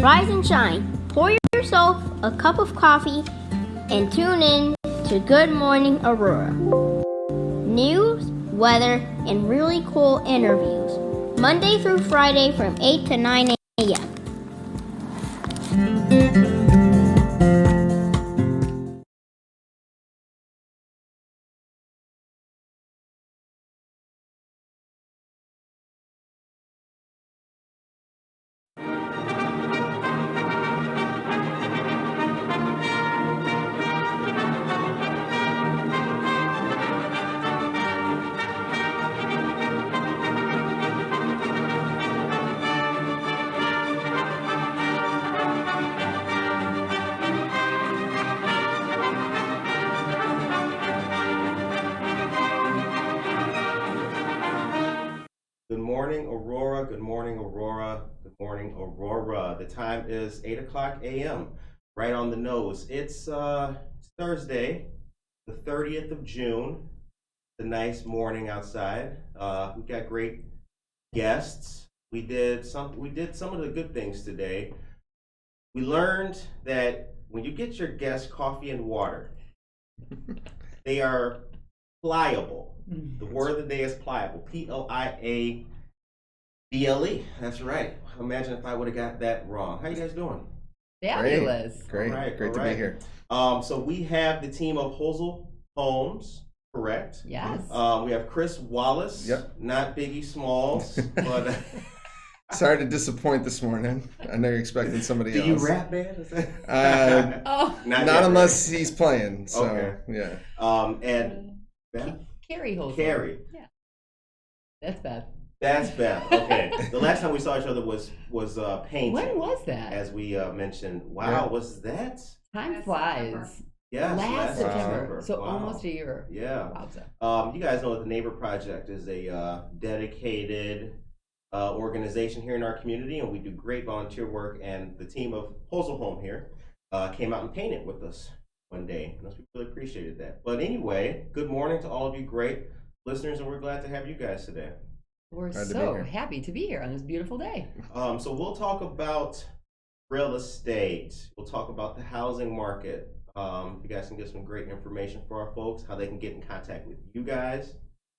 rise and shine. Pour yourself a cup of coffee and tune in to Good Morning Aurora. News, weather, and really cool interviews. Monday through Friday from 8 to 9 a.m. Good morning, Aurora. Good morning, Aurora. Good morning, Aurora. The time is 8 o'clock a.m. Right on the nose. It's Thursday, the 30th of June. It's a nice morning outside. We got great guests. We did some of the good things today. We learned that when you get your guests coffee and water, they are pliable. The word of the day is pliable. P-L-I-A-B-L-E. That's right. Imagine if I would have got that wrong. How you guys doing? Fabulous. Great. Great to be here. So we have the team of Holzl Homes, correct? Yes. We have Chris Wallace. Yep. Not Biggie Smalls, but sorry to disappoint this morning. I know you're expecting somebody else. do you rap, man? Not unless he's playing. So Okay. yeah. And Beth? Carrie Holzl. Carrie. Yeah. That's Beth. That's Beth. Okay. The last time we saw each other was painting. When was that? As we mentioned. Wow, Yeah. was that? Time flies. Yes, Last September. So Wow. almost a year. Yeah. Wow. You guys know that the Neighbor Project is a dedicated organization here in our community, and we do great volunteer work. And the team of Holzl Home here came out and painted with us one day. And we really appreciated that. But anyway, good morning to all of you great listeners, and we're glad to have you guys today. We're Glad to be so here. happy to be here on this beautiful day. So we'll talk about real estate. We'll talk about the housing market. You guys can get some great information for our folks, how they can get in contact with you guys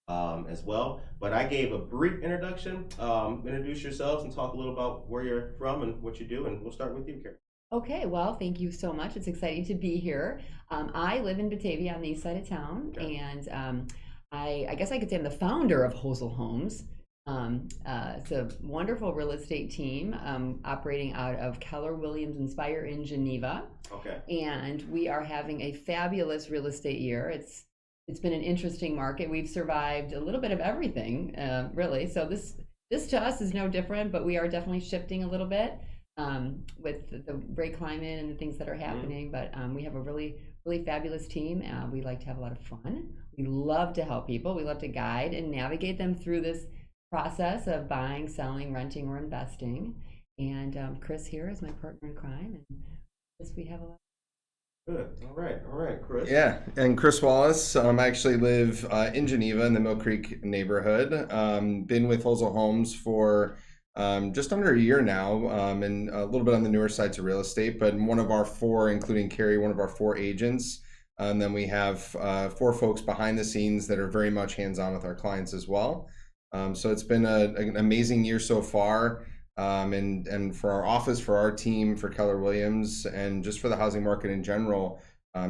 as well. But I gave a brief introduction. Introduce yourselves and talk a little about where you're from and what you do. And we'll start with you, Carrie. Okay, well, thank you so much. It's exciting to be here. I live in Batavia on the east side of town, Okay. and I guess I could say I'm the founder of Holzl Homes. It's a wonderful real estate team operating out of Keller Williams Inspire in Geneva. Okay. And we are having a fabulous real estate year. It's been an interesting market. We've survived a little bit of everything, really. So this to us is no different, but we are definitely shifting a little bit with the great climate and the things that are happening. But we have a really, really fabulous team. We like to have a lot of fun. We love to help people. We love to guide and navigate them through this process of buying, selling, renting, or investing. And Chris here is my partner in crime, and yes, we have a lot. Good. All right, Chris. Yeah, and Chris Wallace. I actually live in Geneva in the Mill Creek neighborhood. Been with Holzl Homes for just under a year now, and a little bit on the newer sides of real estate. But one of our four, including Carrie, one of our four agents. And then we have four folks behind the scenes that are very much hands-on with our clients as well. So it's been an amazing year so far. And for our office, for our team, for Keller Williams, and just for the housing market in general,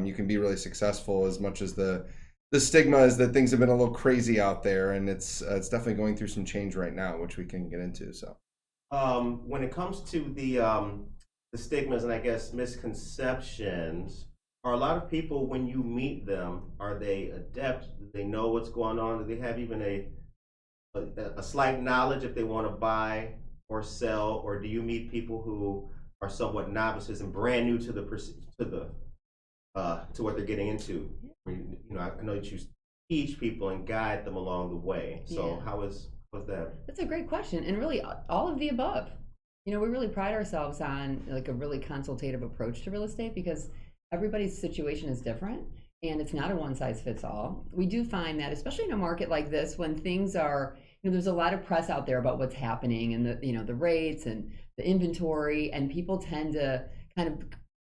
you can be really successful, as much as the stigma is that things have been a little crazy out there, and it's definitely going through some change right now, which we can get into. So when it comes to the stigmas and I guess misconceptions, are a lot of people, when you meet them, are they adept? Do they know what's going on? Do they have even a slight knowledge if they want to buy or sell, or do you meet people who are somewhat novices and brand new to what they're getting into? You know, I know that you teach people and guide them along the way. So how was that? That's a great question, and really all of the above. You know, we really pride ourselves on like a really consultative approach to real estate, because everybody's situation is different and it's not a one size fits all. We do find that, especially in a market like this, when things are there's a lot of press out there about what's happening and the rates and the inventory, and people tend to kind of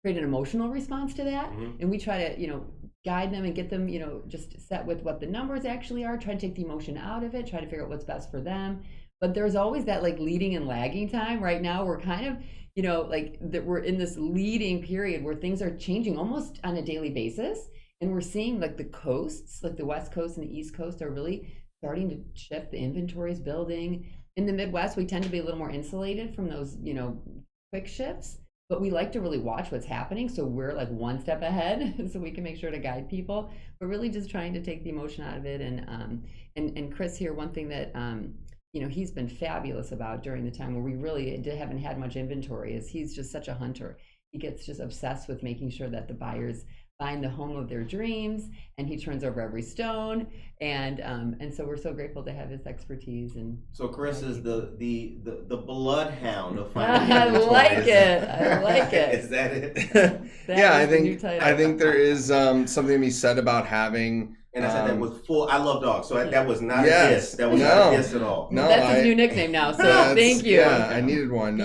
create an emotional response to that. And we try to, guide them and get them, just set with what the numbers actually are, try to take the emotion out of it, try to figure out what's best for them. But there's always that like leading and lagging time. Right now we're kind of, we're in this leading period where things are changing almost on a daily basis. And we're seeing like the coasts, like the West Coast and the East Coast are really starting to shift. The inventory is building. In the Midwest, we tend to be a little more insulated from those, quick shifts. But we like to really watch what's happening, so we're like one step ahead, so we can make sure to guide people. But really, just trying to take the emotion out of it. And Chris here, one thing that he's been fabulous about during the time where we really haven't had much inventory is he's just such a hunter. He gets just obsessed with making sure that the buyers find the home of their dreams, and he turns over every stone, and so we're so grateful to have his expertise. And so Chris is the bloodhound of finding I like it. Is that it? Yeah, I think there is something to be said about having. And I said that was full. I love dogs, so that was not a diss. That was not a diss at all. No, that's his new nickname now. So thank you. Yeah, I needed one.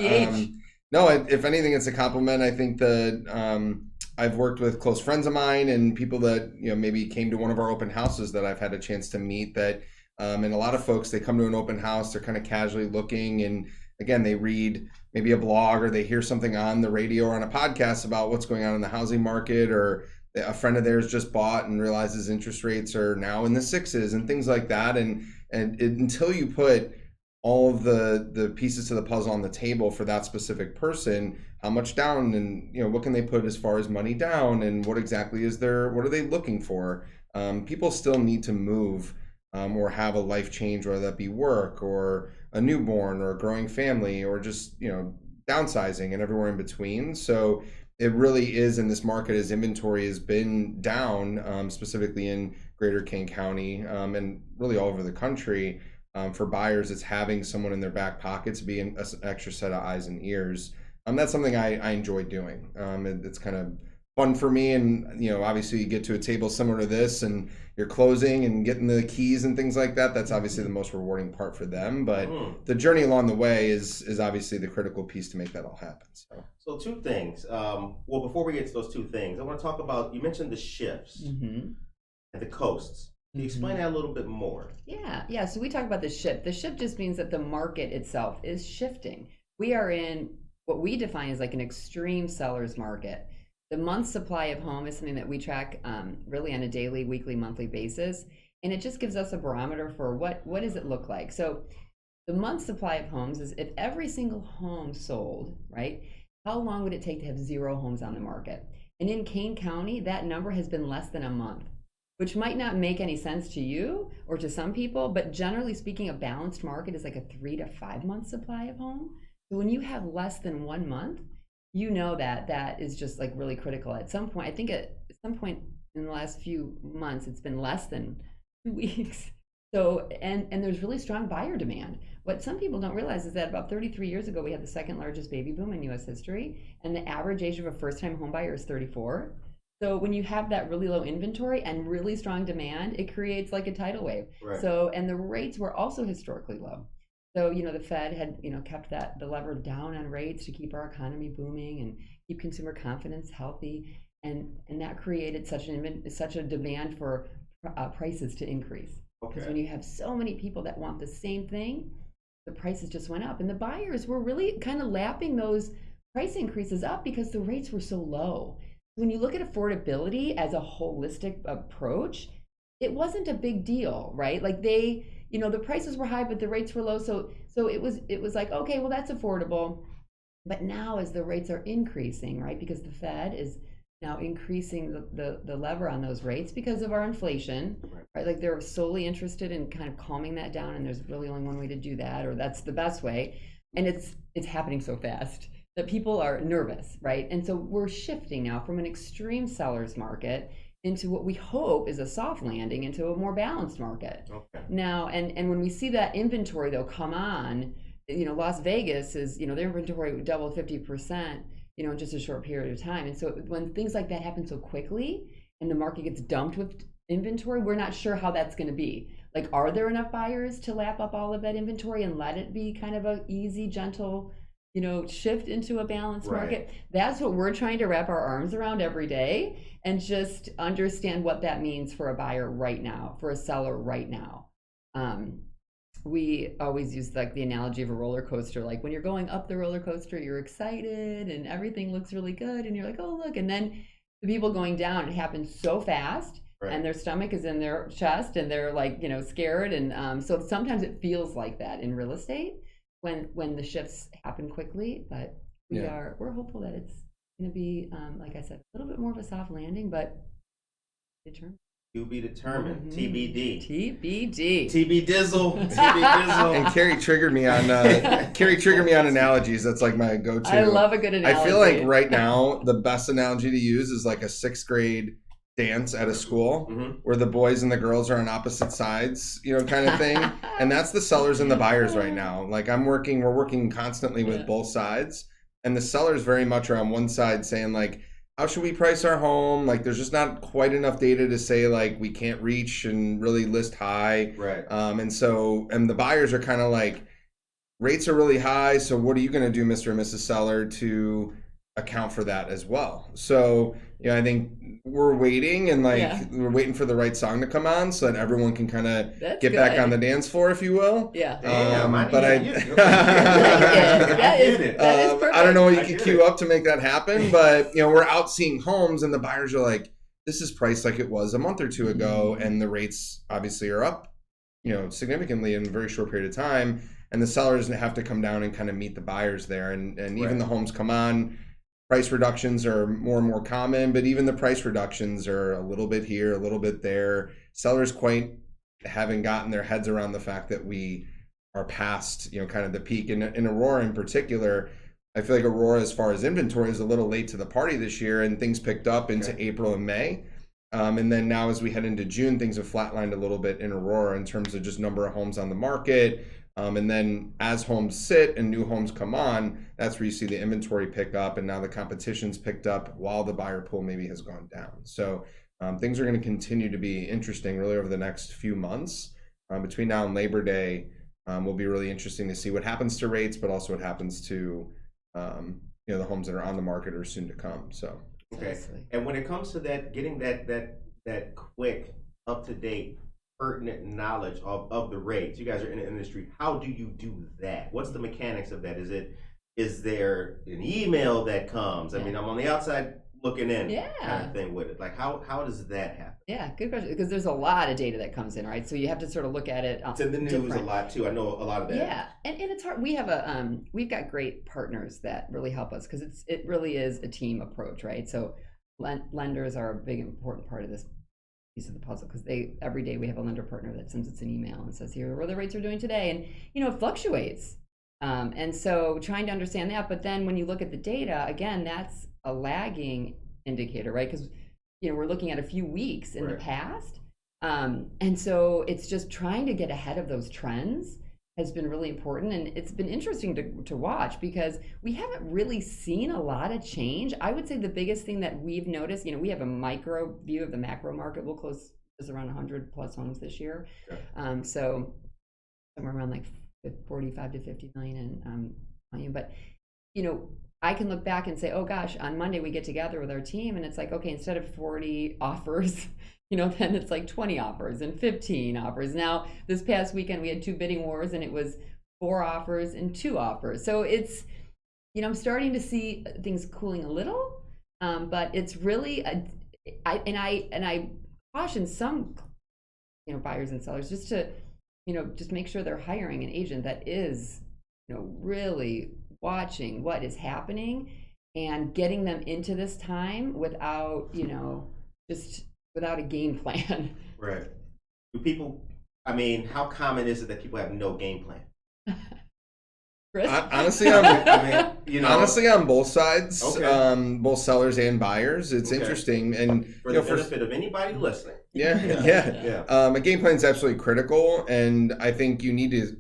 No, if anything, it's a compliment. I think that I've worked with close friends of mine and people that maybe came to one of our open houses that I've had a chance to meet. That and a lot of folks, they come to an open house, they're kind of casually looking, and again, they read maybe a blog or they hear something on the radio or on a podcast about what's going on in the housing market, or a friend of theirs just bought and realizes interest rates are now in the 6s and things like that. And until you put all of the pieces to the puzzle on the table for that specific person, how much down, and what can they put as far as money down, and what exactly what are they looking for? People still need to move or have a life change, whether that be work or a newborn or a growing family or just downsizing and everywhere in between. So it really is in this market, as inventory has been down, specifically in Greater Kane County and really all over the country. For buyers, it's having someone in their back pockets be an extra set of eyes and ears. That's something I enjoy doing. It's kind of fun for me, and obviously you get to a table similar to this and you're closing and getting the keys and things like that. That's obviously the most rewarding part for them, but the journey along the way is obviously the critical piece to make that all happen. So two things. Well, before we get to those two things, I want to talk about, you mentioned the shifts and the coasts. Can you explain that a little bit more? Yeah. So we talk about the shift. The shift just means that the market itself is shifting. We are in what we define as like an extreme seller's market. The month supply of home is something that we track really on a daily, weekly, monthly basis. And it just gives us a barometer for what does it look like. So the month supply of homes is if every single home sold, right? How long would it take to have 0 homes on the market? And in Kane County, that number has been less than a month, which might not make any sense to you or to some people, but generally speaking, a balanced market is like a 3 to 5 month supply of home. So when you have less than 1 month, that is just like really critical. At some point, I think at some point in the last few months, it's been less than 2 weeks. So, and there's really strong buyer demand. What some people don't realize is that about 33 years ago, we had the second largest baby boom in U.S. history, and the average age of a first-time home buyer is 34. So when you have that really low inventory and really strong demand, it creates like a tidal wave. Right. So, and the rates were also historically low. So, the Fed had, kept the lever down on rates to keep our economy booming and keep consumer confidence healthy. And that created such a demand for prices to increase. Because when you have so many people that want the same thing, the prices just went up. And the buyers were really kind of lapping those price increases up because the rates were so low. When you look at affordability as a holistic approach, it wasn't a big deal, right? Like the prices were high, but the rates were low. So it was like, okay, well, that's affordable. But now as the rates are increasing, right? Because the Fed is now increasing the lever on those rates because of our inflation, right? Like they're solely interested in kind of calming that down, and there's really only one way to do that, or that's the best way. And it's happening so fast that people are nervous, right? And so we're shifting now from an extreme seller's market into what we hope is a soft landing into a more balanced market. Now, and when we see that inventory though come on, Las Vegas is, their inventory doubled 50%, in just a short period of time. And so when things like that happen so quickly and the market gets dumped with inventory, we're not sure how that's going to be. Like, are there enough buyers to lap up all of that inventory and let it be kind of a easy, gentle, shift into a balanced market? That's what we're trying to wrap our arms around every day, and just understand what that means for a buyer right now, for a seller right now. We always use like the analogy of a roller coaster. Like when you're going up the roller coaster, you're excited and everything looks really good, and you're like, oh look, and then the people going down, it happens so fast, and their stomach is in their chest, and they're like, scared, and so sometimes it feels like that in real estate when the shifts happen quickly. But we're hopeful that it's going to be, like I said, a little bit more of a soft landing, but determined. To be determined. TBD. TBD. TB Dizzle. TB Dizzle. And Carrie triggered me on analogies. That's like my go-to. I love a good analogy. I feel like right now the best analogy to use is like a 6th grade dance at a school where the boys and the girls are on opposite sides, kind of thing. And that's the sellers and the buyers right now. Like we're working constantly with both sides, and the sellers very much are on one side saying like, how should we price our home? Like there's just not quite enough data to say like we can't reach and really list high. Right. And the buyers are kind of like, rates are really high, so what are you going to do, Mr. and Mrs. Seller, to account for that as well? So, I think we're waiting, and we're waiting for the right song to come on so that everyone can kind of get back on the dance floor, if you will. Yeah. But I that is perfect. I don't know what you could queue up to make that happen, but we're out seeing homes, and the buyers are like, this is priced like it was a month or two ago, and the rates obviously are up, significantly in a very short period of time, and the sellers have to come down and kind of meet the buyers there, and even the homes come on. Price reductions are more and more common, but even the price reductions are a little bit here, a little bit there. Sellers quite haven't gotten their heads around the fact that we are past, kind of the peak. In Aurora in particular, I feel like Aurora, as far as inventory, is a little late to the party this year, and things picked up into April and May. And then now as we head into June, things have flatlined a little bit in Aurora in terms of just number of homes on the market. And then as homes sit and new homes come on, that's where you see the inventory pick up, and now the competition's picked up while the buyer pool maybe has gone down. So things are going to continue to be interesting really over the next few months. Between now and Labor Day, will be really interesting to see what happens to rates, but also what happens to the homes that are on the market or soon to come. So okay, and when it comes to that, getting that quick, up to date, pertinent knowledge of the rates, you guys are in the industry. How do you do that? What's the mechanics of that? Is there an email that comes? I mean, I'm on the outside looking in, kind of thing with it. Like how does that happen? Yeah, good question. Because there's a lot of data that comes in, right? So you have to sort of look at it. It's in the news a lot too. I know a lot of that. Yeah, and it's hard. We have we've got great partners that really help us, because it really is a team approach, right? So lenders are a big important part of this piece of the puzzle, because every day we have a lender partner that sends us an email and says, here are what the rates are doing today, and it fluctuates, and so trying to understand that. But then when you look at the data, again, that's a lagging indicator, right? Because we're looking at a few weeks in the past, and so it's just trying to get ahead of those trends has been really important, and it's been interesting to watch, because we haven't really seen a lot of change. I would say the biggest thing that we've noticed, we have a micro view of the macro market. We'll close around 100 plus homes this year. Okay. So somewhere around like 45 to 50 million in volume. But, I can look back and say, oh gosh, on Monday we get together with our team, and it's like, okay, instead of 40 offers, then it's like 20 offers and 15 offers. Now, this past weekend we had 2 bidding wars, and it was 4 offers and 2 offers. So it's, I'm starting to see things cooling a little, but it's really, I caution some, buyers and sellers just to, just make sure they're hiring an agent that is, really watching what is happening and getting them into this time without, just without a game plan. Right. Do people, how common is it that people have no game plan? Honestly, honestly, on both sides, both sellers and buyers, it's interesting. And for the benefit of anybody listening. Yeah. A game plan is absolutely critical, and I think you need to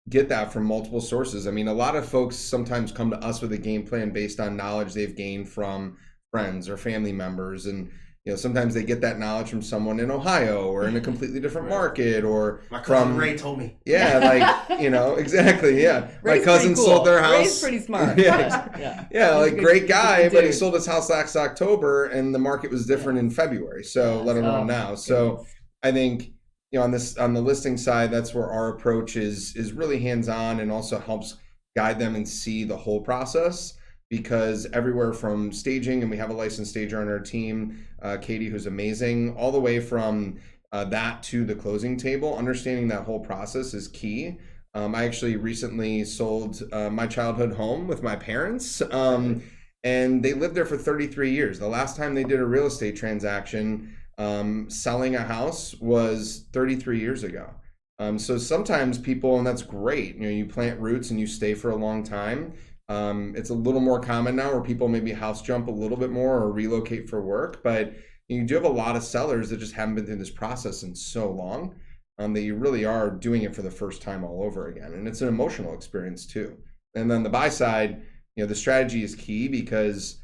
get that from multiple sources. A lot of folks sometimes come to us with a game plan based on knowledge they've gained from friends or family members, and sometimes they get that knowledge from someone in Ohio or in a completely different market, or my cousin from Ray told me. Yeah, exactly. Yeah, Ray's my cousin pretty cool. sold their house. Ray's pretty smart. Yeah, like great guy, but he sold his house last October, and the market was different in February. So let alone now. So I think on the listing side, that's where our approach is really hands-on, and also helps guide them and see the whole process. Because everywhere from staging, and we have a licensed stager on our team, Katie, who's amazing, all the way from that to the closing table, understanding that whole process is key. I actually recently sold my childhood home with my parents, and they lived there for 33 years. The last time they did a real estate transaction, selling a house, was 33 years ago. So sometimes people, and that's great, you plant roots and you stay for a long time. It's a little more common now where people maybe house jump a little bit more or relocate for work, but you do have a lot of sellers that just haven't been through this process in so long that you really are doing it for the first time all over again. And it's an emotional experience too. And then the buy side, the strategy is key, because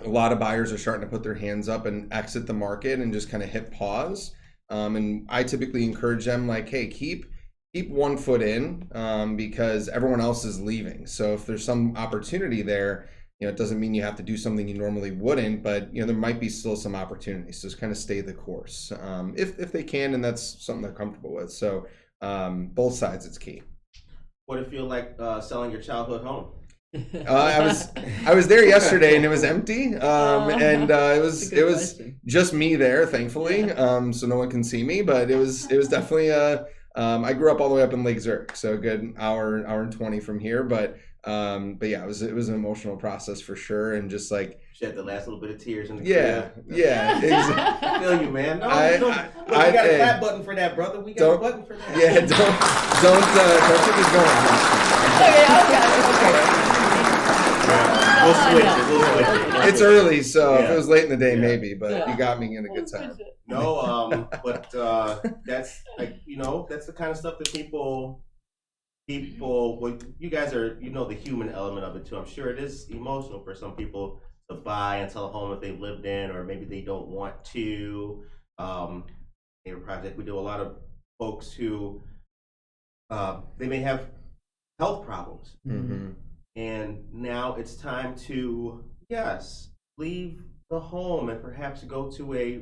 a lot of buyers are starting to put their hands up and exit the market and just kind of hit pause. And I typically encourage them, like, hey, keep 1 foot in, because everyone else is leaving. So if there's some opportunity there, it doesn't mean you have to do something you normally wouldn't, but there might be still some opportunities. So just kind of stay the course, if they can, and that's something they're comfortable with. So both sides, it's key. What did it feel like selling your childhood home? I was there yesterday and it was empty, and it was just me there, thankfully. So no one can see me, but it was definitely I grew up all the way up in Lake Zurich, so a good hour and 20 from here. But yeah, it was an emotional process for sure, and just like shed the last little bit of tears in the yeah, exactly. I feel you, man. No, we got a fat button for that, brother. We got a button for that. Yeah, don't keep it going. Okay. We'll switch it. It's early, so if it was late in the day, maybe. But you got me in a good time. No, but that's that's the kind of stuff that people. Well, you guys are, the human element of it too. I'm sure it is emotional for some people to buy and sell a home that they've lived in, or maybe they don't want to. Neighbor project, we do a lot of folks who they may have health problems. Mm-hmm. And now it's time to, leave the home and perhaps go to a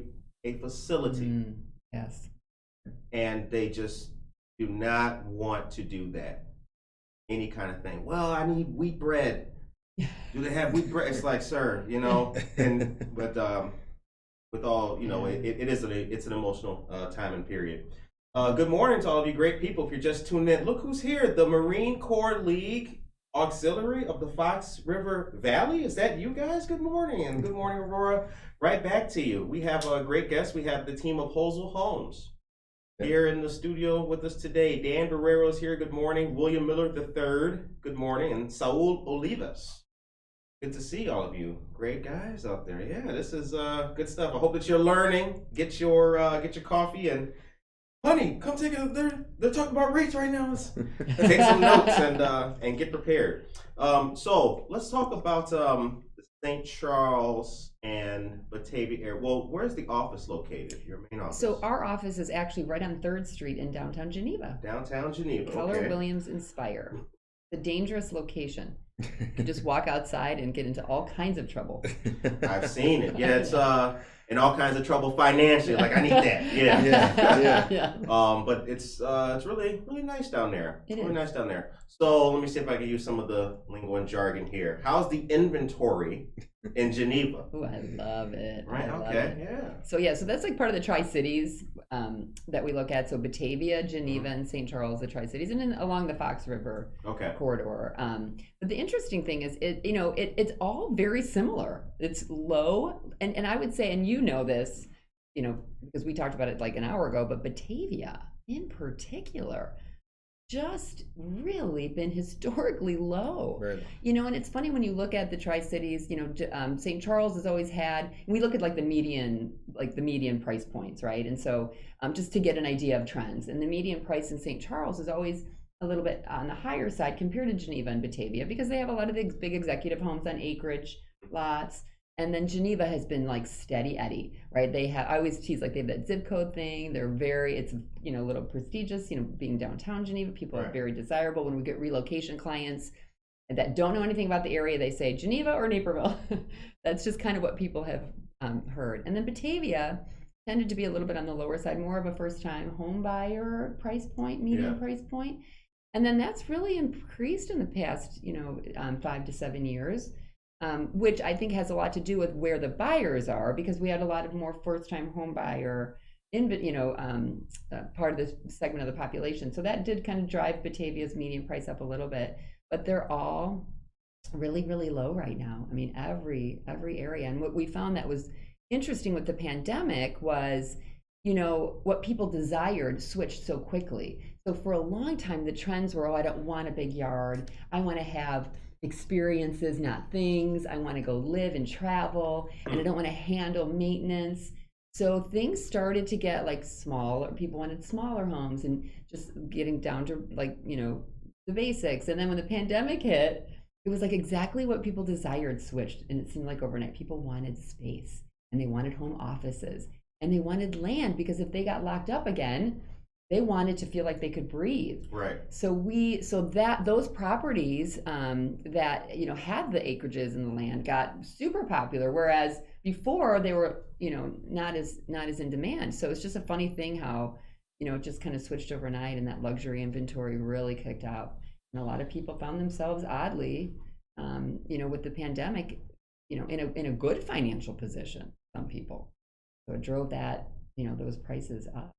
facility. Yes. And they just do not want to do that. Any kind of thing. Well, I need wheat bread. Do they have wheat bread? It's like, sir, but with all, it's an emotional time and period. Good morning to all of you great people. If you're just tuning in, look who's here. The Marine Corps League Auxiliary of the Fox River Valley. Is that you guys? Good morning, and good morning, Aurora. Right back to you. We have a great guest. We have the team of Holzl Homes here in the studio with us today. Dan Barrero is here. Good morning. William Miller III. Good morning, and Saul Olivas. Good to see all of you. Great guys out there. Yeah, this is good stuff. I hope that you're learning. Get your coffee, and honey, come take a. They're talking about rates right now. Take some notes and get prepared. So let's talk about St. Charles and Batavia area. Well, where's the office located? Your main office. So our office is actually right on 3rd Street in downtown Geneva. Downtown Geneva. Keller Williams Inspire. The dangerous location. You can just walk outside and get into all kinds of trouble. I've seen it. Yeah, it's in all kinds of trouble financially. Like, I need that. Yeah. But it's really nice down there. It's really nice down there. So let me see if I can use some of the lingo and jargon here. How's the inventory in Geneva? Oh, I love it. Right. Yeah. So that's like part of the Tri-Cities that we look at. So Batavia, Geneva, and St. Charles, the Tri-Cities, and then along the Fox River corridor. But the interesting thing is, it's all very similar. It's low, and I would say, and this, because we talked about it like an hour ago, but Batavia in particular, just really been historically low. Really? And it's funny when you look at the Tri-Cities, St. Charles has always had, we look at the median price points, right? And so just to get an idea of trends, and the median price in St. Charles is always a little bit on the higher side compared to Geneva and Batavia, because they have a lot of the big executive homes on acreage lots. And then Geneva has been like steady Eddie, right? I always tease, like, they have that zip code thing. It's, a little prestigious, being downtown Geneva. People are very desirable. When we get relocation clients that don't know anything about the area, they say Geneva or Naperville. That's just kind of what people have heard. And then Batavia tended to be a little bit on the lower side, more of a first-time home buyer price point, median price point. And then that's really increased in the past, 5 to 7 years. Which I think has a lot to do with where the buyers are, because we had a lot of more first-time home buyer part of this segment of the population. So that did kind of drive Batavia's median price up a little bit, but they're all really, really low right now. I mean, every area. And what we found that was interesting with the pandemic was, what people desired switched so quickly. So for a long time, the trends were, I don't want a big yard. I want to have experiences, not things. I want to go live and travel, and I don't want to handle maintenance. So things started to get like smaller. People wanted smaller homes and just getting down to the basics. And then when the pandemic hit, it was like exactly what people desired switched. And it seemed like overnight people wanted space, and they wanted home offices, and they wanted land, because if they got locked up again, they wanted to feel like they could breathe. Right. So those properties that had the acreages and the land got super popular, whereas before they were not as in demand. So it's just a funny thing how it just kind of switched overnight, and that luxury inventory really kicked out, and a lot of people found themselves oddly, with the pandemic, in a good financial position. Some people, so it drove that those prices up.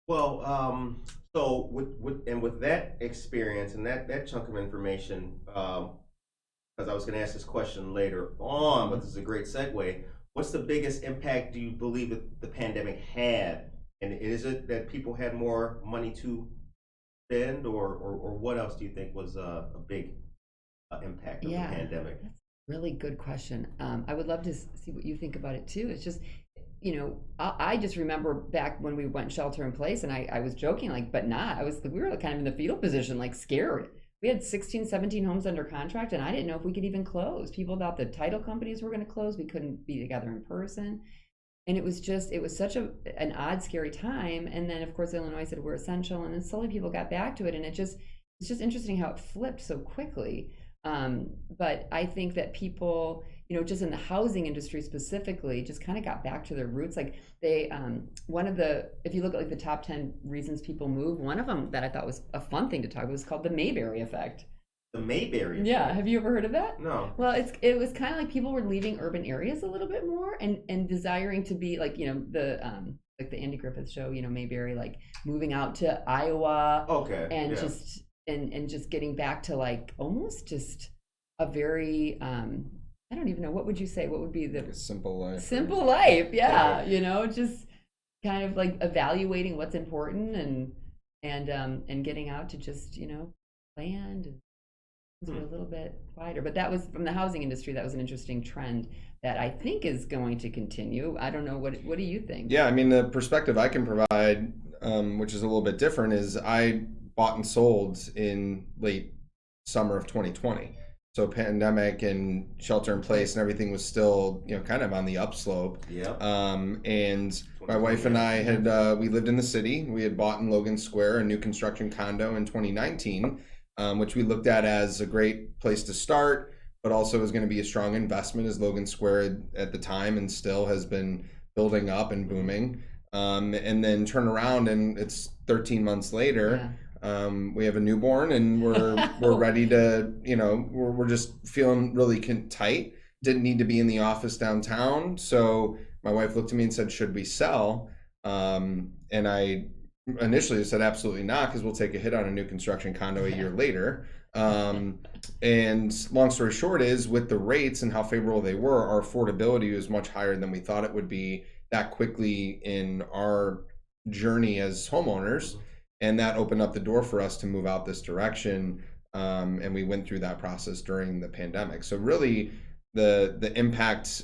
Well, so with that experience and that chunk of information, because I was going to ask this question later on, but this is a great segue. What's the biggest impact do you believe that the pandemic had? And is it that people had more money to spend, or what else do you think was a big impact of the pandemic? That's a really good question. I would love to see what you think about it too. It's just, I just remember back when we went shelter in place, and I was joking, we were kind of in the fetal position, like scared. We had 16, 17 homes under contract, and I didn't know if we could even close. People thought the title companies were going to close. We couldn't be together in person. And it was such an odd, scary time. And then of course, Illinois said we're essential, and then slowly people got back to it. And it's just interesting how it flipped so quickly. But I think that people, just in the housing industry specifically, just kind of got back to their roots. Like if you look at like the top 10 reasons people move, one of them that I thought was a fun thing to talk about was called the Mayberry effect. The Mayberry effect? Yeah, have you ever heard of that? No. Well, it was kind of like people were leaving urban areas a little bit more and desiring to be like, like the Andy Griffith show, Mayberry, like moving out to Iowa. Okay. And just getting back to like almost just a very I don't even know, what would you say? What would be the simple life? Simple life, yeah. Just kind of like evaluating what's important and getting out to just land and a little bit quieter. But that was from the housing industry. That was an interesting trend that I think is going to continue. I don't know. What do you think? Yeah, I mean, the perspective I can provide, which is a little bit different, is I bought and sold in late summer of 2020. So pandemic and shelter in place and everything was still, kind of on the upslope. Yeah. And my wife and I had, we lived in the city. We had bought in Logan Square a new construction condo in 2019, which we looked at as a great place to start, but also was going to be a strong investment, as Logan Square at the time and still has been building up and booming. And then turn around and it's 13 months later. Yeah. We have a newborn, and we're ready to, we're just feeling really tight. Didn't need to be in the office downtown. So my wife looked at me and said, should we sell? And I initially said, absolutely not, because we'll take a hit on a new construction condo a year later. And long story short is, with the rates and how favorable they were, our affordability was much higher than we thought it would be that quickly in our journey as homeowners. And that opened up the door for us to move out this direction. And we went through that process during the pandemic. So really the impact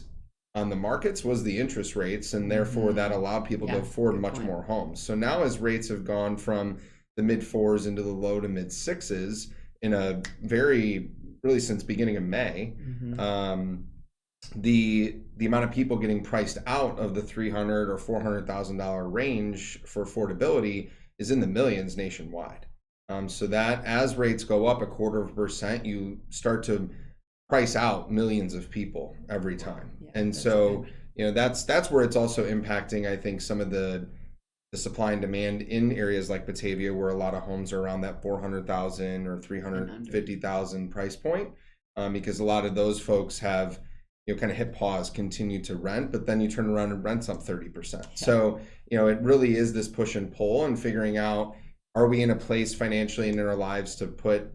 on the markets was the interest rates, and therefore that allowed people to afford much more homes. So now, as rates have gone from the mid 4s into the low to mid 6s in a really since beginning of May, the amount of people getting priced out of the $300,000 or $400,000 range for affordability is in the millions nationwide. So that as rates go up 0.25%, you start to price out millions of people every time. Yeah, And that's so, good. that's where it's also impacting, I think, some of the supply and demand in areas like Batavia, where a lot of homes are around that 400,000 or 350,000 price point, because a lot of those folks have, kind of hit pause, continue to rent, but then you turn around and rent's up 30%. Yeah. So, it really is this push and pull and figuring out, are we in a place financially and in our lives to put,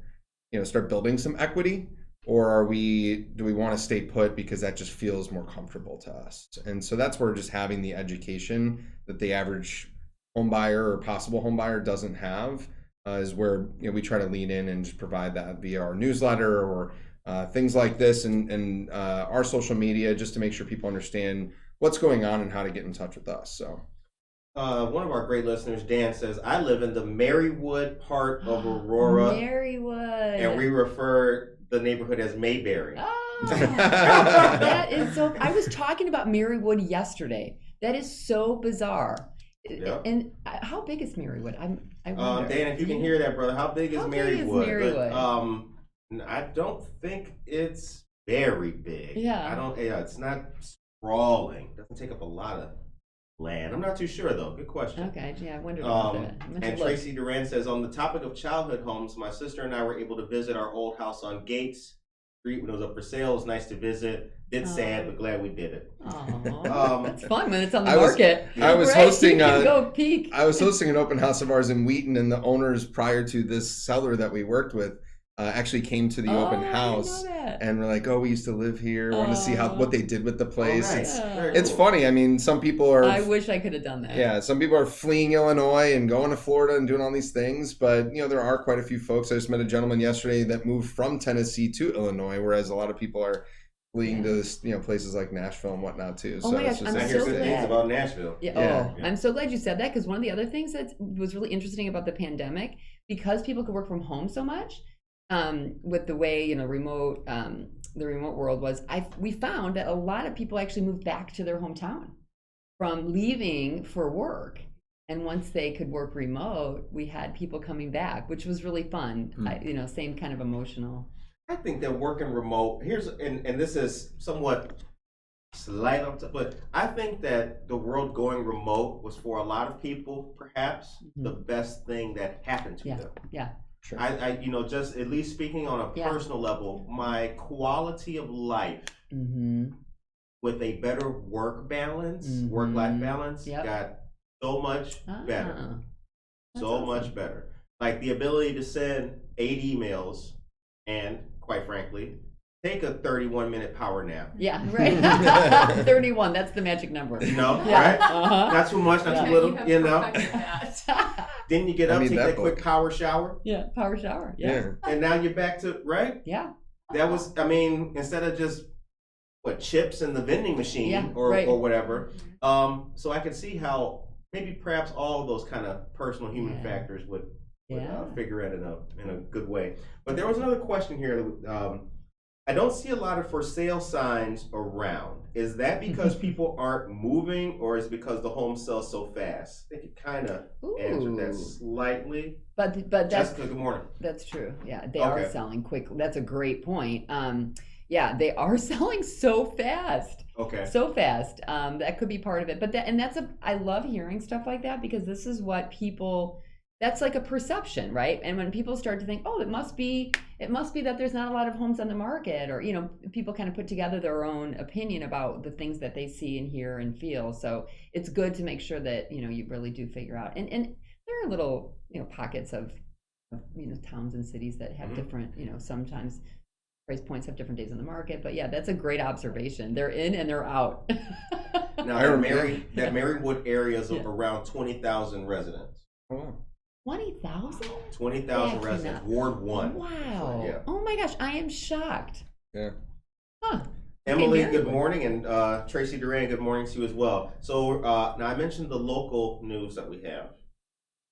start building some equity, or do we want to stay put because that just feels more comfortable to us? And so that's where just having the education that the average home buyer or possible home buyer doesn't have is where we try to lean in and just provide that via our newsletter or things like this and our social media, just to make sure people understand what's going on and how to get in touch with us. So one of our great listeners, Dan, says, I live in the Marywood part of Aurora. Marywood. And we refer the neighborhood as Mayberry. Oh, that is so. I was talking about Marywood yesterday. That is so bizarre. Yeah. And how big is Marywood? I wonder. Dan, if you can hear that, brother, how big is Marywood? Marywood? But, I don't think it's very big. Yeah. It's not sprawling. It doesn't take up a lot of land. I'm not too sure though. Good question. Okay, yeah, I wondered about that. And Tracy Duran says, on the topic of childhood homes, my sister and I were able to visit our old house on Gates Street when it was up for sale. It was nice to visit. Bit sad, but glad we did it. That's fun when it's on the market. I was hosting go peek. I was hosting an open house of ours in Wheaton, and the owners prior to this seller that we worked with actually came to the open house, and we're like, we used to live here. Want to see what they did with the place. It's funny. I mean, some people are. I wish I could have done that. Yeah, some people are fleeing Illinois and going to Florida and doing all these things, but there are quite a few folks. I just met a gentleman yesterday that moved from Tennessee to Illinois, whereas a lot of people are fleeing to places like Nashville and whatnot too. Oh my gosh, I'm so glad about Nashville. I'm so glad you said that, because one of the other things that was really interesting about the pandemic, because people could work from home so much. With the way the remote world was, we found that a lot of people actually moved back to their hometown from leaving for work, and once they could work remote, we had people coming back, which was really fun. Same kind of emotional. I think that working remote and this is somewhat slight, but I think that the world going remote was, for a lot of people, perhaps the best thing that happened to them. Yeah. Sure. I just at least speaking on a personal level, my quality of life with a better work balance, work-life balance, got so much better. So much better. Like the ability to send 8 emails and, quite frankly, take a 31-minute power nap. Yeah, right. 31, that's the magic number. Right? Not too much, not too little, Then you get up, take that quick power shower. Yeah, power shower. Yeah. And now you're back to, right? Yeah. That was, instead of just, chips in the vending machine or whatever. So I could see how maybe perhaps all of those kind of personal human factors would figure it in a good way. But there was another question here. I don't see a lot of for sale signs around. Is that because people aren't moving, or is it because the home sells so fast? I think you kind of answered that slightly. But Jessica, good morning. That's true. Yeah, they are selling quickly. That's a great point. They are selling so fast. Okay. So fast. That could be part of it. But I love hearing stuff like that, because this is what people. That's like a perception, right? And when people start to think, it must be that there's not a lot of homes on the market, or people kind of put together their own opinion about the things that they see and hear and feel. So it's good to make sure that you really do figure out. And there are little pockets of towns and cities that have different sometimes price points have different days on the market. But yeah, that's a great observation. They're in and they're out. Now that Marywood area is around 20,000 residents. Oh. 20,000? 20,000 residents, Ward 1. Wow. So, oh my gosh, I am shocked. Yeah. Huh. Emily, good morning, and Tracy Duran, good morning to you as well. So now I mentioned the local news that we have.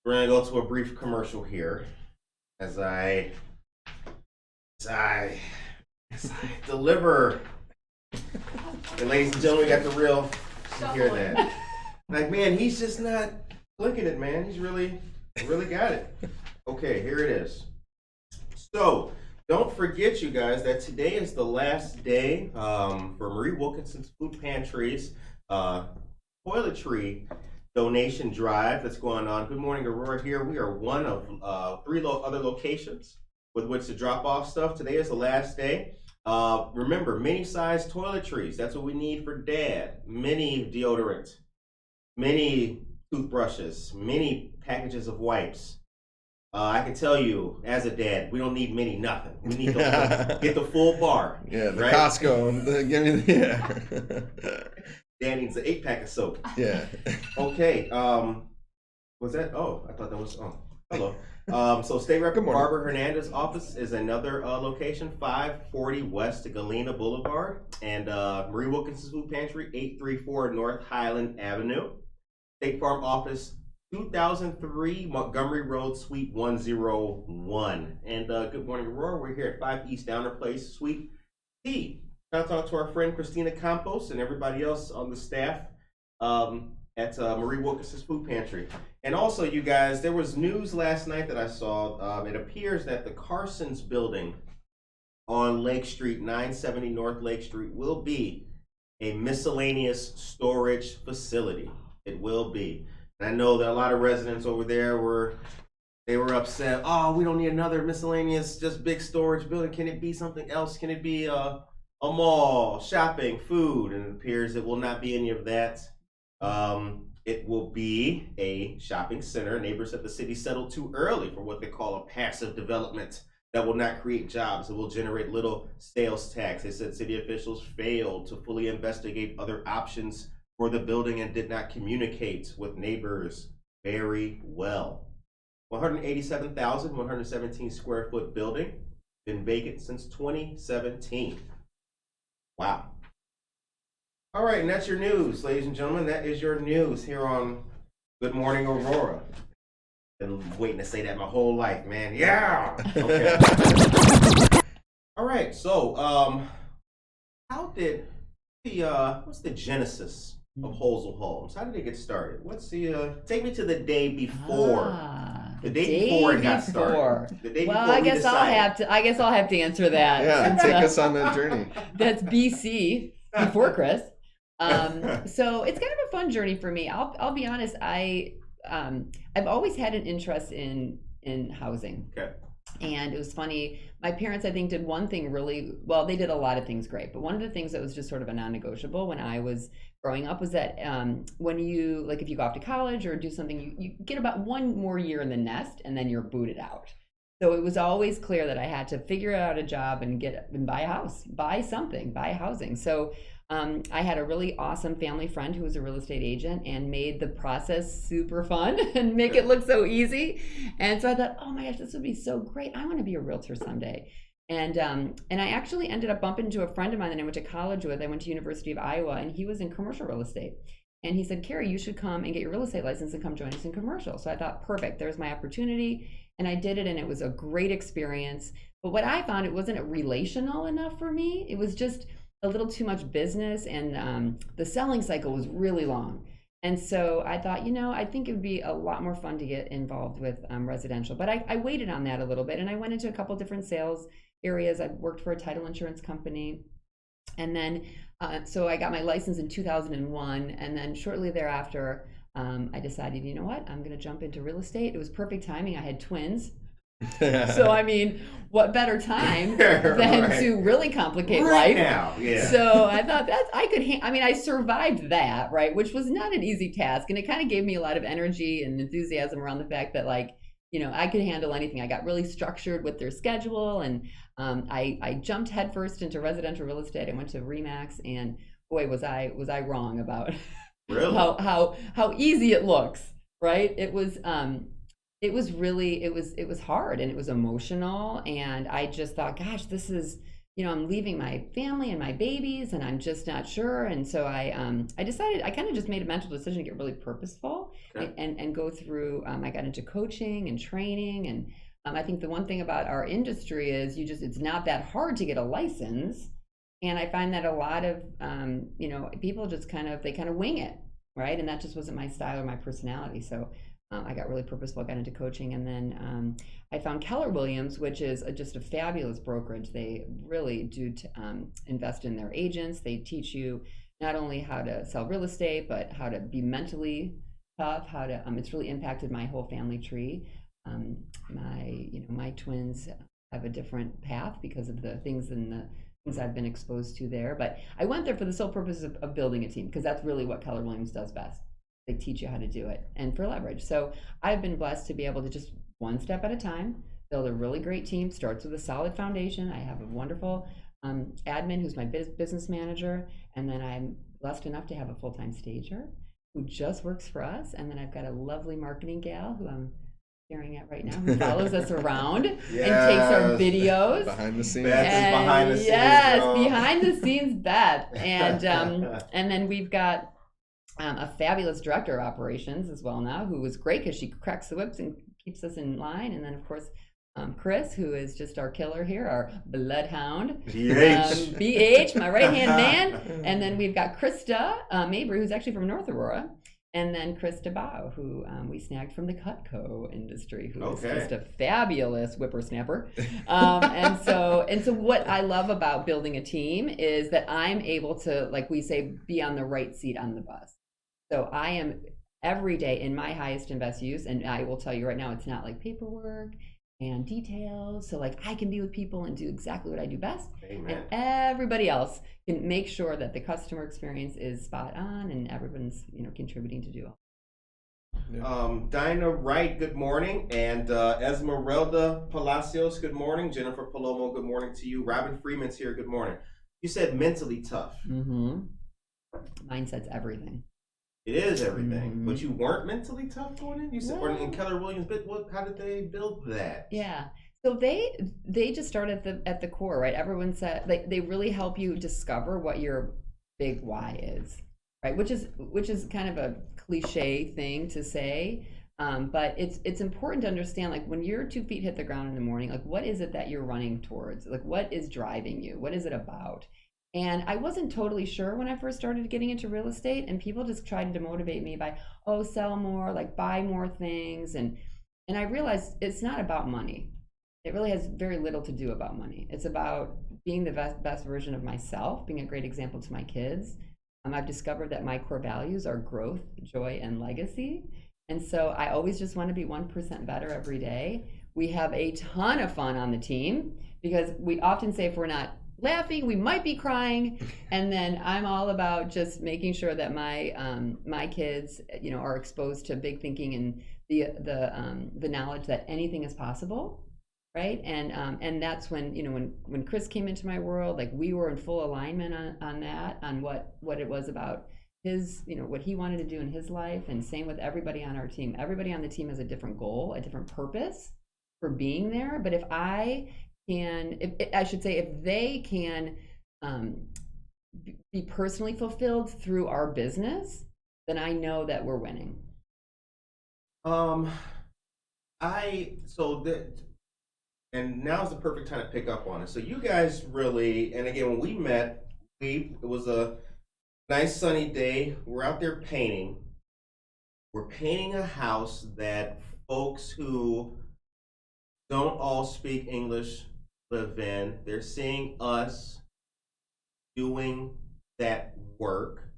We're going to go to a brief commercial here as I deliver And ladies and gentlemen, we got the real. You hear that? Like, man, he's just not flicking it, man. He's really got it. Okay, here it is. So, don't forget, you guys, that today is the last day for Marie Wilkinson's Food Pantry's toiletry donation drive that's going on. Good morning, Aurora here. We are one of 3 other locations with which to drop off stuff. Today is the last day. Remember, mini-sized toiletries. That's what we need for Dad. Mini deodorant, mini toothbrushes, mini packages of wipes. I can tell you, as a dad, we don't need mini nothing. We need to get the full bar. Yeah, the right? Costco. Give me the, yeah. Dad needs an 8-pack of soap. Yeah. Okay. Was that? Oh, I thought that was. Oh, hello. So State Rep Barbara Hernandez office is another location, 540 West Galena Boulevard, and Marie Wilkinson's Food Pantry, 834 North Highland Avenue. State Farm office, 2003 Montgomery Road, Suite 101. And good morning, Aurora. We're here at 5 East Downer Place, Suite T. Shout out to our friend Christina Campos and everybody else on the staff at Marie Wilkinson's Food Pantry. And also, you guys, there was news last night that I saw. It appears that the Carson's building on Lake Street, 970 North Lake Street, will be a miscellaneous storage facility. It will be. And I know that a lot of residents over there were upset. Oh, we don't need another miscellaneous, just big storage building. Can it be something else? Can it be a mall, shopping, food? And it appears it will not be any of that. It will be a shopping center. Neighbors at the city settled too early for what they call a passive development that will not create jobs. It will generate little sales tax. They said city officials failed to fully investigate other options for the building and did not communicate with neighbors very well. 187,117 square foot building, been vacant since 2017. Wow. All right, and that's your news, ladies and gentlemen. That is your news here on Good Morning Aurora. Been waiting to say that my whole life, man. Yeah. Okay. All right. So, how did what's the genesis of Holzl Homes? How did it get started? What's the take me to the day before? The day before it got started. The day well, before I guess I'll have to answer that. Yeah, take us on that journey. That's BC before Chris. So it's kind of a fun journey for me. I'll be honest. I've always had an interest in housing. Okay. And it was funny. My parents, I think, did one thing really well. They did a lot of things great, but one of the things that was just sort of a non-negotiable when I was growing up was that when you, like, if you go off to college or do something, you get about one more year in the nest and then you're booted out. So it was always clear that I had to figure out a job and buy a house, buy housing. So I had a really awesome family friend who was a real estate agent and made the process super fun and make it look so easy. And so I thought, oh my gosh, this would be so great. I want to be a realtor someday. And I actually ended up bumping into a friend of mine that I went to college with. I went to University of Iowa, and he was in commercial real estate. And he said, Carrie, you should come and get your real estate license and come join us in commercial. So I thought, perfect, there's my opportunity. And I did it, and it was a great experience. But what I found, it wasn't relational enough for me. It was just a little too much business, and the selling cycle was really long. And so I thought, I think it would be a lot more fun to get involved with residential. But I waited on that a little bit, and I went into a couple different sales areas. I worked for a title insurance company. And then, so I got my license in 2001. And then shortly thereafter, I decided, you know what, I'm going to jump into real estate. It was perfect timing. I had twins. So, I mean, what better time than to really complicate life? Now, yeah. So I thought I survived that, right? Which was not an easy task. And it kind of gave me a lot of energy and enthusiasm around the fact that, like, I could handle anything. I got really structured with their schedule, and I jumped headfirst into residential real estate. I went to Remax, and boy, was I wrong about really? how easy it looks, right? It was really hard, and it was emotional, and I just thought, gosh, this is, I'm leaving my family and my babies, and I'm just not sure. And so I decided, I kind of just made a mental decision to get really purposeful. Okay. and go through, I got into coaching and training, and I think the one thing about our industry is it's not that hard to get a license. And I find that a lot of, people just kind of wing it, right? And that just wasn't my style or my personality. So I got really purposeful, got into coaching, and then I found Keller Williams, which is just a fabulous brokerage. They really do invest in their agents. They teach you not only how to sell real estate, but how to be mentally tough, how to, it's really impacted my whole family tree. My twins have a different path because of the things I've been exposed to there. But I went there for the sole purpose of building a team, because that's really what Keller Williams does best. They teach you how to do it, and for leverage. So I've been blessed to be able to just one step at a time build a really great team. Starts with a solid foundation. I have a wonderful admin who's my business manager, and then I'm blessed enough to have a full-time stager who just works for us, and then I've got a lovely marketing gal who I'm staring at right now, who follows us around and takes our videos behind the scenes. Behind the scenes. Yes, behind the scenes, Beth. And then we've got a fabulous director of operations as well now, who was great because she cracks the whips and keeps us in line. And then of course Chris, who is just our killer here, our bloodhound. BH, my right hand man. And then we've got Krista Mabry, who's actually from North Aurora. And then Krista Bao, who we snagged from the Cutco industry, who is just a fabulous whippersnapper. And so what I love about building a team is that I'm able to, like we say, be on the right seat on the bus. So I am every day in my highest and best use. And I will tell you right now, it's not like paperwork and details. So like I can be with people and do exactly what I do best. Amen. And everybody else can make sure that the customer experience is spot on and everyone's contributing to do it. Dinah Wright, good morning. And Esmeralda Palacios, good morning. Jennifer Palomo, good morning to you. Robin Freeman's here, good morning. You said mentally tough. Mm-hmm. Mindset's everything. It is everything. Mm-hmm. But you weren't mentally tough going in? You said, or in Keller Williams, how did they build that? Yeah. So they just start at the core, right? Everyone said they really help you discover what your big why is, right? Which is kind of a cliche thing to say, but it's important to understand, like when your 2 feet hit the ground in the morning, like what is it that you're running towards? Like what is driving you? What is it about? And I wasn't totally sure when I first started getting into real estate, and people just tried to motivate me by, sell more, like buy more things, and I realized it's not about money. It really has very little to do about money. It's about being the best version of myself, being a great example to my kids. I've discovered that my core values are growth, joy, and legacy. And so I always just want to be 1% better every day. We have a ton of fun on the team because we often say if we're not laughing, we might be crying. And then I'm all about just making sure that my kids, are exposed to big thinking and the knowledge that anything is possible. Right. And that's when, when Chris came into my world, like we were in full alignment on that, on what it was about his, what he wanted to do in his life. And same with everybody on our team. Everybody on the team has a different goal, a different purpose for being there. But if they can be personally fulfilled through our business, then I know that we're winning. And now's the perfect time to pick up on it. So you guys really, and again, when we met, it was a nice sunny day. We're out there painting. We're painting a house that folks who don't all speak English live in. They're seeing us doing that work.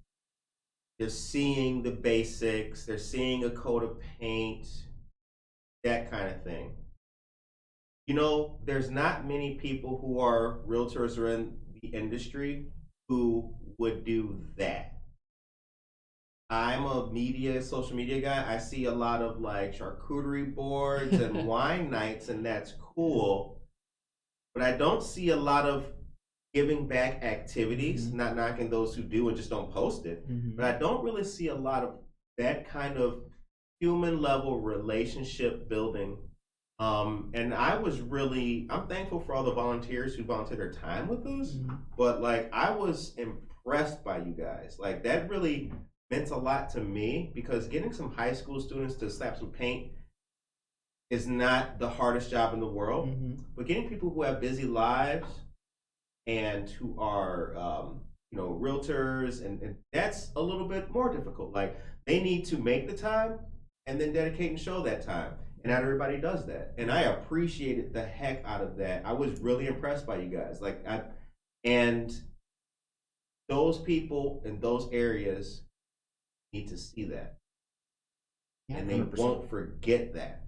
They're seeing the basics. They're seeing a coat of paint, that kind of thing. There's not many people who are realtors or in the industry who would do that. I'm a social media guy. I see a lot of like charcuterie boards and wine nights, and that's cool. But I don't see a lot of giving back activities, mm-hmm. not knocking those who do and just don't post it. Mm-hmm. But I don't really see a lot of that kind of human level relationship building. And I'm thankful for all the volunteers who volunteer their time with us, mm-hmm. but like I was impressed by you guys. Like that really meant a lot to me because getting some high school students to slap some paint is not the hardest job in the world, mm-hmm. but getting people who have busy lives and who are realtors, and that's a little bit more difficult. Like, they need to make the time and then dedicate and show that time, and not everybody does that, and I appreciated the heck out of that. I was really impressed by you guys, and those people in those areas need to see that, Yeah, and they 100%. won't forget that.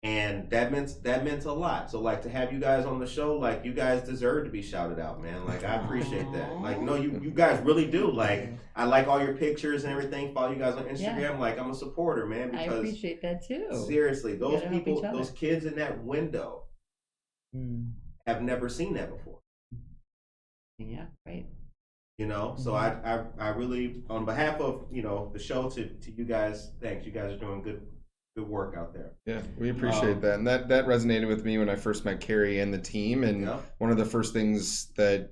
And that meant a lot. So, like, to have you guys on the show, like, you guys deserve to be shouted out, man. Like, I appreciate that. Like, no, you guys really do. Like, I like all your pictures and everything. Follow you guys on Instagram. Yeah. Like, I'm a supporter, man. I Because appreciate that too. seriously, those gotta help people, each other. those kids in that window have never seen that before. Yeah, right. So I really, on behalf of the show, to you guys, thanks. You guys are doing good work out there. Yeah, we appreciate that. And that resonated with me when I first met Carrie and the team. And one of the first things that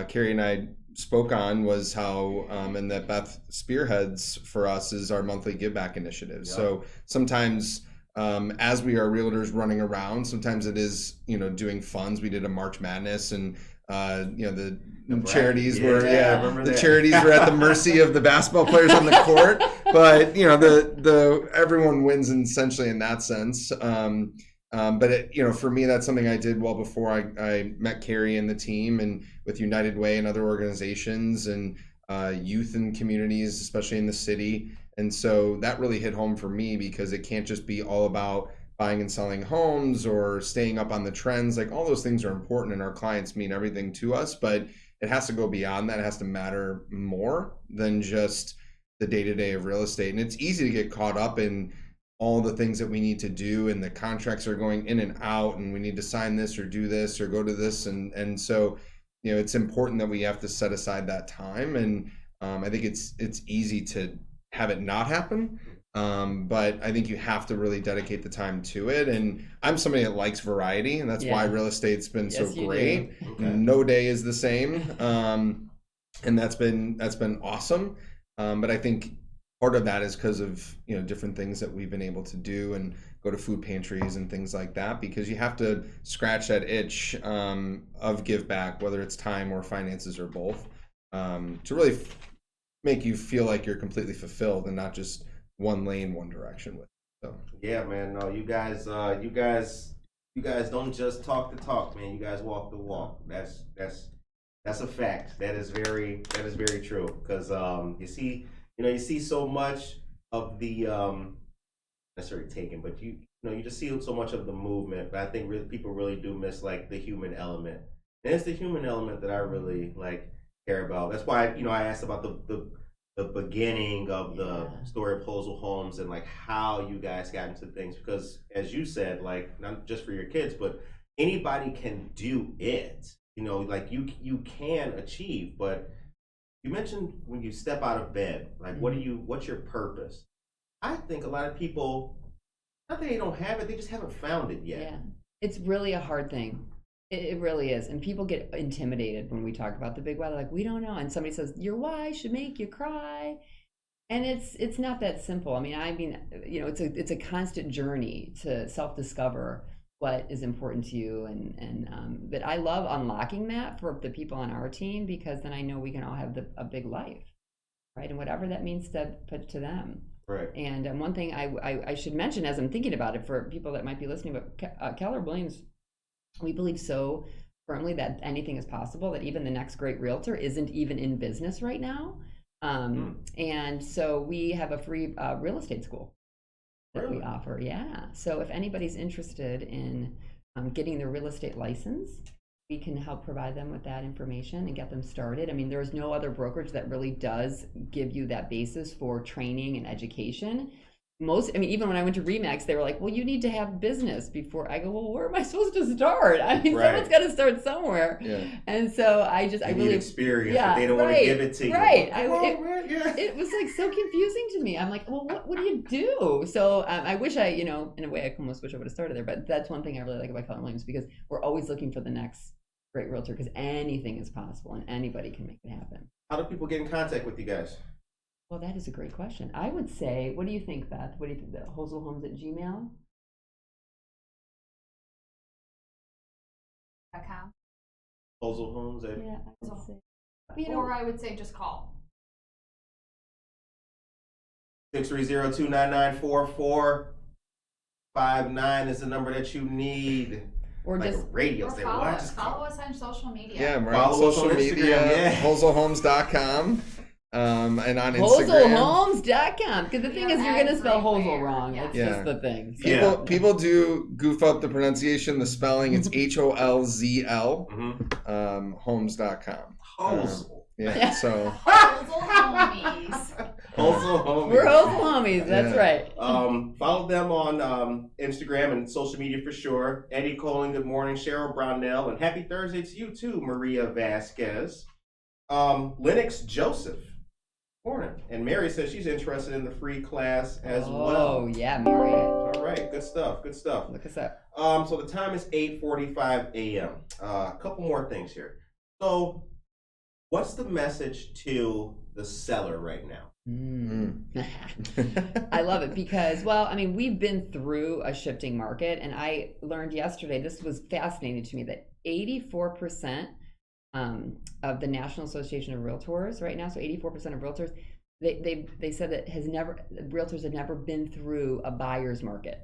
Carrie and I spoke on was how, and that Beth spearheads for us, is our monthly give back initiative. Yeah. So sometimes as we are realtors running around, sometimes it is, doing funds. We did a March Madness, and the charities were charities were at the mercy of the basketball players on the court, but the everyone wins essentially in that sense. But for me, that's something I did well before I met Carrie and the team, and with United Way and other organizations, and youth and communities, especially in the city. And so that really hit home for me, because it can't just be all about buying and selling homes or staying up on the trends. Like, all those things are important, and our clients mean everything to us, but it has to go beyond that. It has to matter more than just the day-to-day of real estate. And it's easy to get caught up in all the things that we need to do, and the contracts are going in and out, and we need to sign this or do this or go to this. And so, it's important that we have to set aside that time. And I think it's easy to have it not happen. But I think you have to really dedicate the time to it. And I'm somebody that likes variety, and that's why real estate's been so great. Okay. No day is the same. And that's been awesome. But I think part of that is because of different things that we've been able to do, and go to food pantries and things like that, because you have to scratch that itch of give back, whether it's time or finances or both, to really make you feel like you're completely fulfilled and not just one lane, one direction with it. So yeah, man. No, you guys don't just talk the talk, man. You guys walk the walk. That's a fact. That is very true. Because you see so much of the necessarily taken, but you just see so much of the movement. But I think people really do miss, like, the human element, and it's the human element that I really care about. That's why I asked about the beginning of the story of Holzl Homes, and how you guys got into things, because as you said, not just for your kids, but anybody can do it. You can achieve. But you mentioned when you step out of bed, what's your purpose? I think a lot of people, not that they don't have it, they just haven't found it yet. Yeah, it's really a hard thing. It really is. And people get intimidated when we talk about the big why. They're like, we don't know. And somebody says, your why should make you cry. And it's not that simple. I mean, it's a constant journey to self-discover what is important to you. But I love unlocking that for the people on our team, because then I know we can all have a big life, right? And whatever that means to them. Right. And one thing I should mention, as I'm thinking about it for people that might be listening, but Keller Williams, we believe so firmly that anything is possible, that even the next great realtor isn't even in business right now. And so we have a free real estate school that we offer. Yeah. So if anybody's interested in getting their real estate license, we can help provide them with that information and get them started. I mean, there's no other brokerage that really does give you that basis for training and education. Even when I went to Remax, they were like, well, you need to have business before. I go, well, where am I supposed to start? I mean, someone's got to start somewhere. Yeah. And so I really need experience, but they don't want to give it to you. Right. It was so confusing to me. I'm like, well, what do you do? So I wish in a way, I almost wish I would have started there. But that's one thing I really like about Keller Williams, because we're always looking for the next great realtor, because anything is possible and anybody can make it happen. How do people get in contact with you guys? Well, that is a great question. I would say, what do you think, Beth? What do you think? Holzl Homes at Gmail? .com. Holzl Homes at Yeah, I would say. Or I would say just call. 630-299-4459 is the number that you need. Or Like just a radio Or station. follow Why us. just Follow us on social media. Yeah, we're Follow on us on social Instagram, media, yeah. holzlhomes.com, and on Instagram. HolzlHomes.com. Because the thing is, you're going to spell Holzl Everywhere. wrong. Yeah. It's Yeah. just the thing. So. Yeah. People do goof up the pronunciation, the spelling. It's Holzl, Mm-hmm. homes.com. Holzl. Yeah, so Holzl Homies. Holzl Homies. We're Holzl Homies. That's Yeah. right. Follow them on Instagram and social media for sure. Eddie Colin, good morning. Cheryl Brownell, and happy Thursday to you too, Maria Vasquez. Lennox Joseph, morning. And Mary says she's interested in the free class as Oh, well. yeah, Mary. All right, good stuff. Good stuff. Look us up. So the time is 8:45 a.m. A couple more things here. So, what's the message to the seller right now? I love it because, well, I mean, we've been through a shifting market, and I learned yesterday, this was fascinating to me, that 84% of the National Association of Realtors right now, so 84% of realtors, they said that realtors have never been through a buyer's market.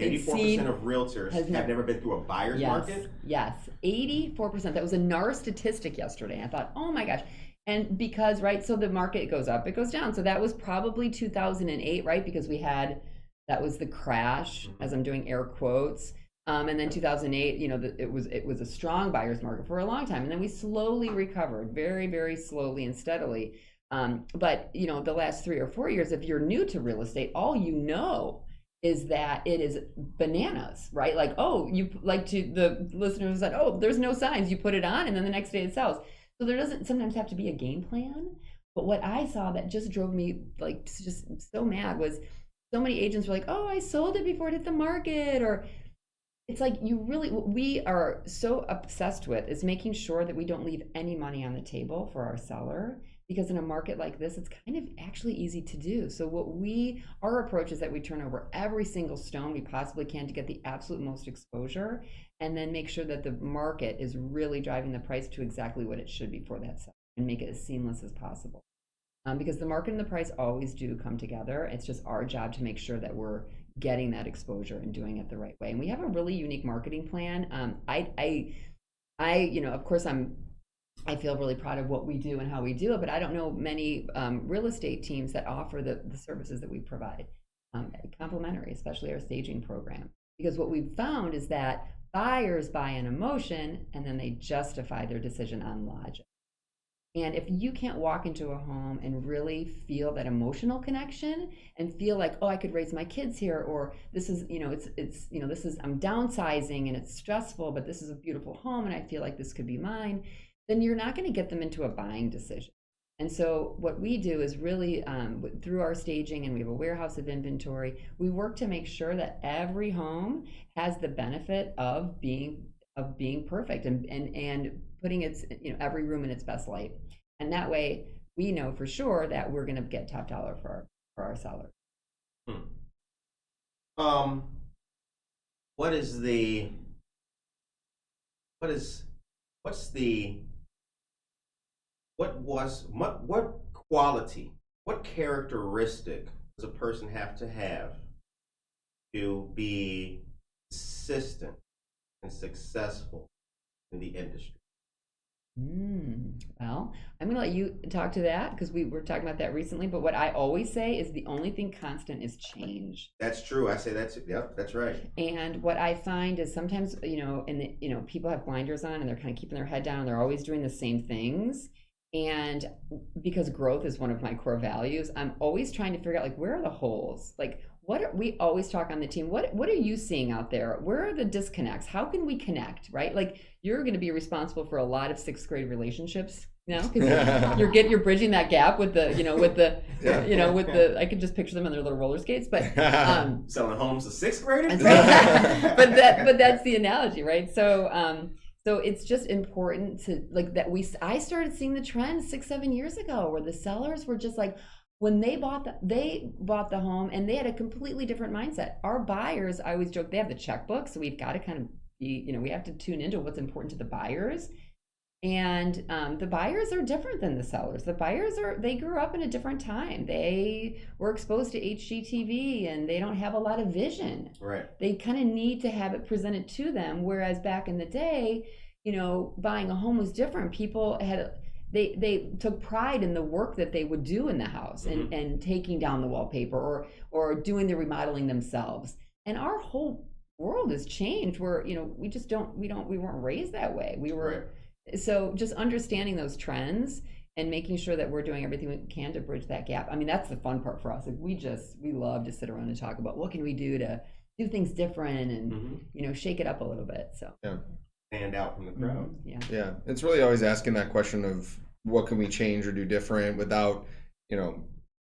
84% of realtors has have never been through a buyer's market? Yes, 84%. That was a NAR statistic yesterday. I thought, oh my gosh. And because, right, so the market goes up, it goes down. So that was probably 2008, right? Because that was the crash, as I'm doing air quotes. And then 2008, it was a strong buyer's market for a long time. And then we slowly recovered, very, very slowly and steadily. But, the last 3 or 4 years, if you're new to real estate, all you know is that it is bananas, right? Like, the listeners said, oh, there's no signs. You put it on and then the next day it sells. So there doesn't sometimes have to be a game plan. But what I saw that just drove me just so mad was so many agents were like, oh, I sold it before it hit the market. Or it's like what we are so obsessed with is making sure that we don't leave any money on the table for our seller. Because in a market like this, it's kind of actually easy to do. So our approach is that we turn over every single stone we possibly can to get the absolute most exposure, and then make sure that the market is really driving the price to exactly what it should be for that seller, and make it as seamless as possible. Because the market and the price always do come together. It's just our job to make sure that we're getting that exposure and doing it the right way. And we have a really unique marketing plan. Of course, I feel really proud of what we do and how we do it, but I don't know many real estate teams that offer the services that we provide, complimentary, especially our staging program. Because what we've found is that buyers buy an emotion and then they justify their decision on logic. And if you can't walk into a home and really feel that emotional connection and feel like, oh, I could raise my kids here, or this is, I'm downsizing and it's stressful, but this is a beautiful home and I feel like this could be mine, then you're not going to get them into a buying decision. And so what we do is really, through our staging, and we have a warehouse of inventory, we work to make sure that every home has the benefit of being perfect and putting every room in its best light. And that way we know for sure that we're going to get top dollar for our sellers. What quality, what characteristic does a person have to be consistent and successful in the industry? Well, I'm going to let you talk to that because we were talking about that recently. But what I always say is the only thing constant is change. That's true. I say that's right. And what I find is sometimes, people have blinders on and they're kind of keeping their head down and they're always doing the same things. And because growth is one of my core values, I'm always trying to figure out where are the holes? We always talk on the team. What are you seeing out there? Where are the disconnects? How can we connect? Right? You're going to be responsible for a lot of 6th grade relationships now because you're bridging that gap with the I can just picture them on their little roller skates, but selling homes to 6th graders. but that's the analogy, right? So it's just important to I started seeing the trend 6-7 years ago where the sellers were just when they bought the home and they had a completely different mindset. Our buyers, I always joke, they have the checkbook, so we've got to kind of be, we have to tune into what's important to the buyers. And the buyers are different than the sellers. The buyers they grew up in a different time. They were exposed to HGTV and they don't have a lot of vision. Right. They kind of need to have it presented to them. Whereas back in the day, buying a home was different. People they took pride in the work that they would do in the house and taking down the wallpaper or doing the remodeling themselves. And our whole world has changed where, we weren't raised that way. We were. Right. So just understanding those trends and making sure that we're doing everything we can to bridge that gap. I mean, that's the fun part for us. Like we love to sit around and talk about what can we do to do things different and, shake it up a little bit. So yeah. Stand out from the crowd. Yeah. It's really always asking that question of what can we change or do different without,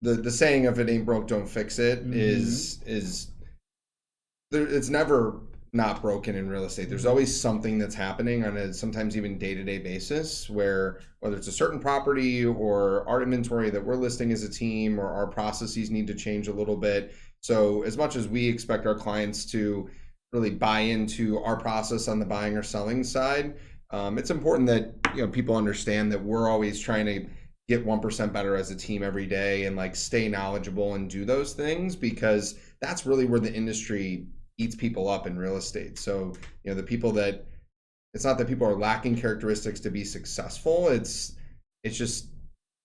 the saying of it ain't broke, don't fix it is there, it's never not broken in real estate. There's always something that's happening on a sometimes even day-to-day basis where whether it's a certain property or our inventory that we're listing as a team or our processes need to change a little bit. So as much as we expect our clients to really buy into our process on the buying or selling side, it's important that people understand that we're always trying to get 1% better as a team every day and like stay knowledgeable and do those things because that's really where the industry eats people up in real estate. So, the people that it's not that people are lacking characteristics to be successful. It's just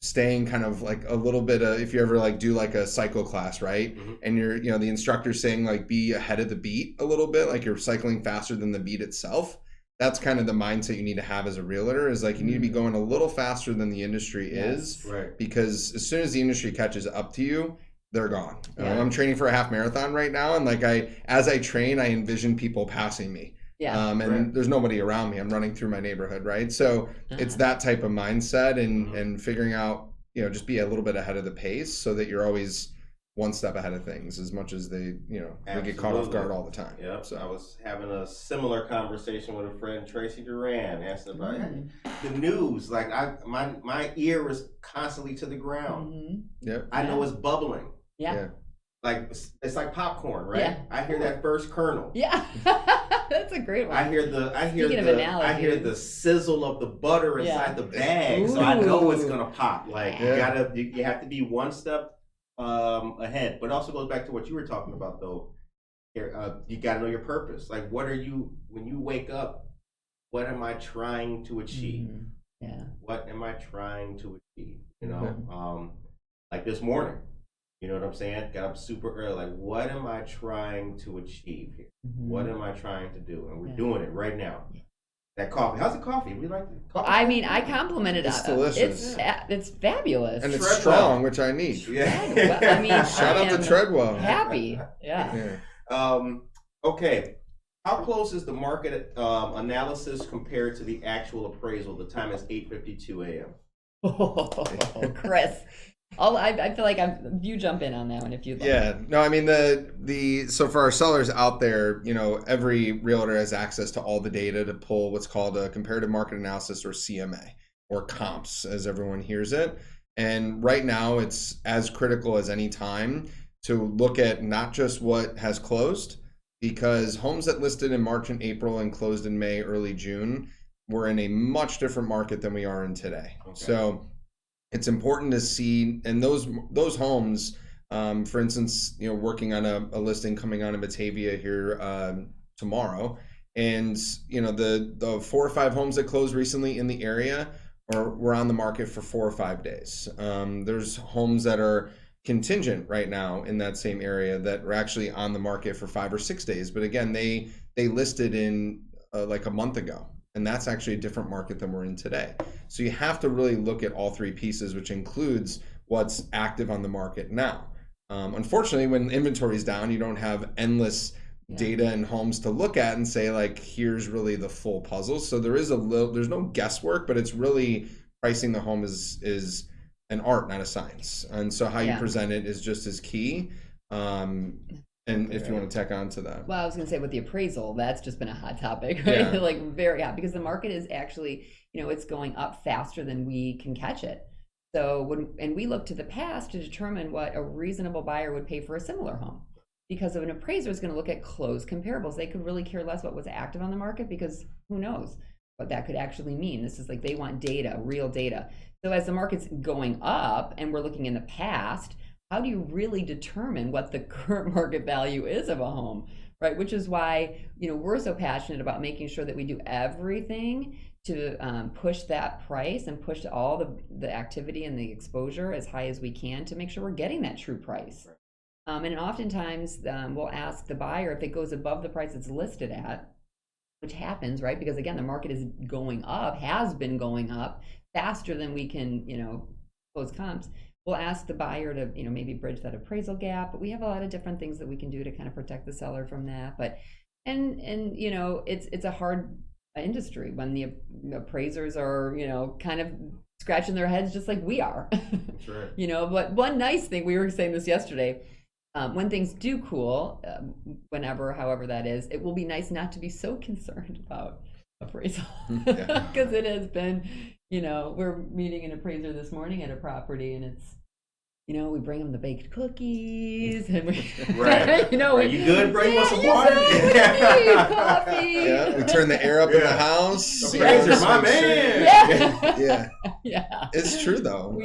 staying kind of like a little bit of, if you ever like do like a cycle class, right? And you're, the instructor's saying like be ahead of the beat a little bit, like you're cycling faster than the beat itself. That's kind of the mindset you need to have as a realtor is like you need to be going a little faster than the industry is. Right. Because as soon as the industry catches up to you, they're gone. Yeah. I'm training for a half marathon right now. And like as I train, I envision people passing me. Yeah. And there's nobody around me. I'm running through my neighborhood. Right. So it's that type of mindset and figuring out, just be a little bit ahead of the pace so that you're always one step ahead of things as much as they get caught off guard all the time. Yeah. So I was having a similar conversation with a friend, Tracy Duran, asking about the news. Like my ear was constantly to the ground. I know it's bubbling. Yeah. Like it's like popcorn, right? Yeah. I hear that first kernel. Yeah. That's a great one. I hear the sizzle of the butter inside the bag, so I know it's gonna pop. Like you have to be one step ahead. But it also goes back to what you were talking about though. You gotta know your purpose. Like what are you when you wake up, what am I trying to achieve? What am I trying to achieve? Like this morning. You know what I'm saying? Got up super early. Like, what am I trying to achieve here? What am I trying to do? And we're doing it right now. That coffee. How's the coffee? We like the coffee. I mean, I complimented it. It's delicious. It's fabulous. And it's Treadwell. strong, which I need. Yeah. I mean, Shout out to Treadwell. Happy. Yeah. Okay. How close is the market analysis compared to the actual appraisal? The time is 8:52 a.m. Oh, Chris. I feel like you jump in on that one if you'd like. Yeah, no, I mean so for our sellers out there, every realtor has access to all the data to pull what's called a comparative market analysis or CMA or comps as everyone hears it. And right now it's as critical as any time to look at not just what has closed, because homes that listed in March and April and closed in May, early June, were in a much different market than we are in today. Okay. So it's important to see, and those homes, for instance, working on a listing coming on in Batavia here tomorrow, and the 4 or 5 homes that closed recently in the area were on the market for 4 or 5 days. There's homes that are contingent right now in that same area that are actually on the market for 5 or 6 days, but again, they listed in like a month ago. And that's actually a different market than we're in today. So you have to really look at all 3 pieces, which includes what's active on the market now. Unfortunately, when inventory is down, you don't have endless data and homes to look at and say, like, here's really the full puzzle. So there's no guesswork, but it's really pricing the home is an art, not a science. And so how you present it is just as key. And if you want to tack on to that. Well, I was going to say with the appraisal, that's just been a hot topic, right? Yeah. Like very hot because the market is actually, it's going up faster than we can catch it. So we look to the past to determine what a reasonable buyer would pay for a similar home. Because an appraiser is going to look at closed comparables. They could really care less what was active on the market because who knows? what that could actually mean. This is like, they want data, real data. So as the market's going up and we're looking in the past, how do you really determine what the current market value is of a home, right? Which is why, we're so passionate about making sure that we do everything to push that price and push all the activity and the exposure as high as we can to make sure we're getting that true price. And oftentimes we'll ask the buyer if it goes above the price it's listed at, which happens, right? Because again, the market is going up, has been going up faster than we can, close comps. We'll ask the buyer to, maybe bridge that appraisal gap, but we have a lot of different things that we can do to kind of protect the seller from that. But, and it's a hard industry when the appraisers are, kind of scratching their heads just like we are. That's right. But one nice thing, we were saying this yesterday, when things do cool, whenever, however that is, it will be nice not to be so concerned about appraisal. Because it has been, we're meeting an appraiser this morning at a property, and it's, we bring them the baked cookies, and we, right. Are you good? Bring us some water. Coffee. Yeah, we turn the air up in the house. Appraiser, my man. Yeah. It's true though.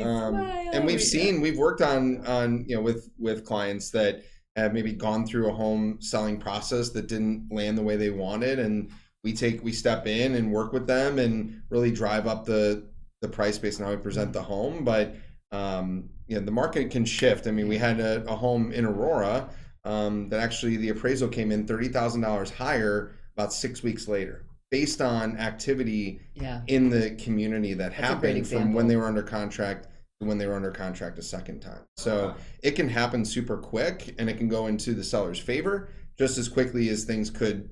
And we've worked on with clients that have maybe gone through a home selling process that didn't land the way they wanted, and we step in and work with them and really drive up the price based on how we present the home. But the market can shift. I mean, we had a home in Aurora that actually the appraisal came in $30,000 higher about 6 weeks later, based on activity in the community that happened from when they were under contract to when they were under contract a second time. So it can happen super quick, and it can go into the seller's favor just as quickly as things could,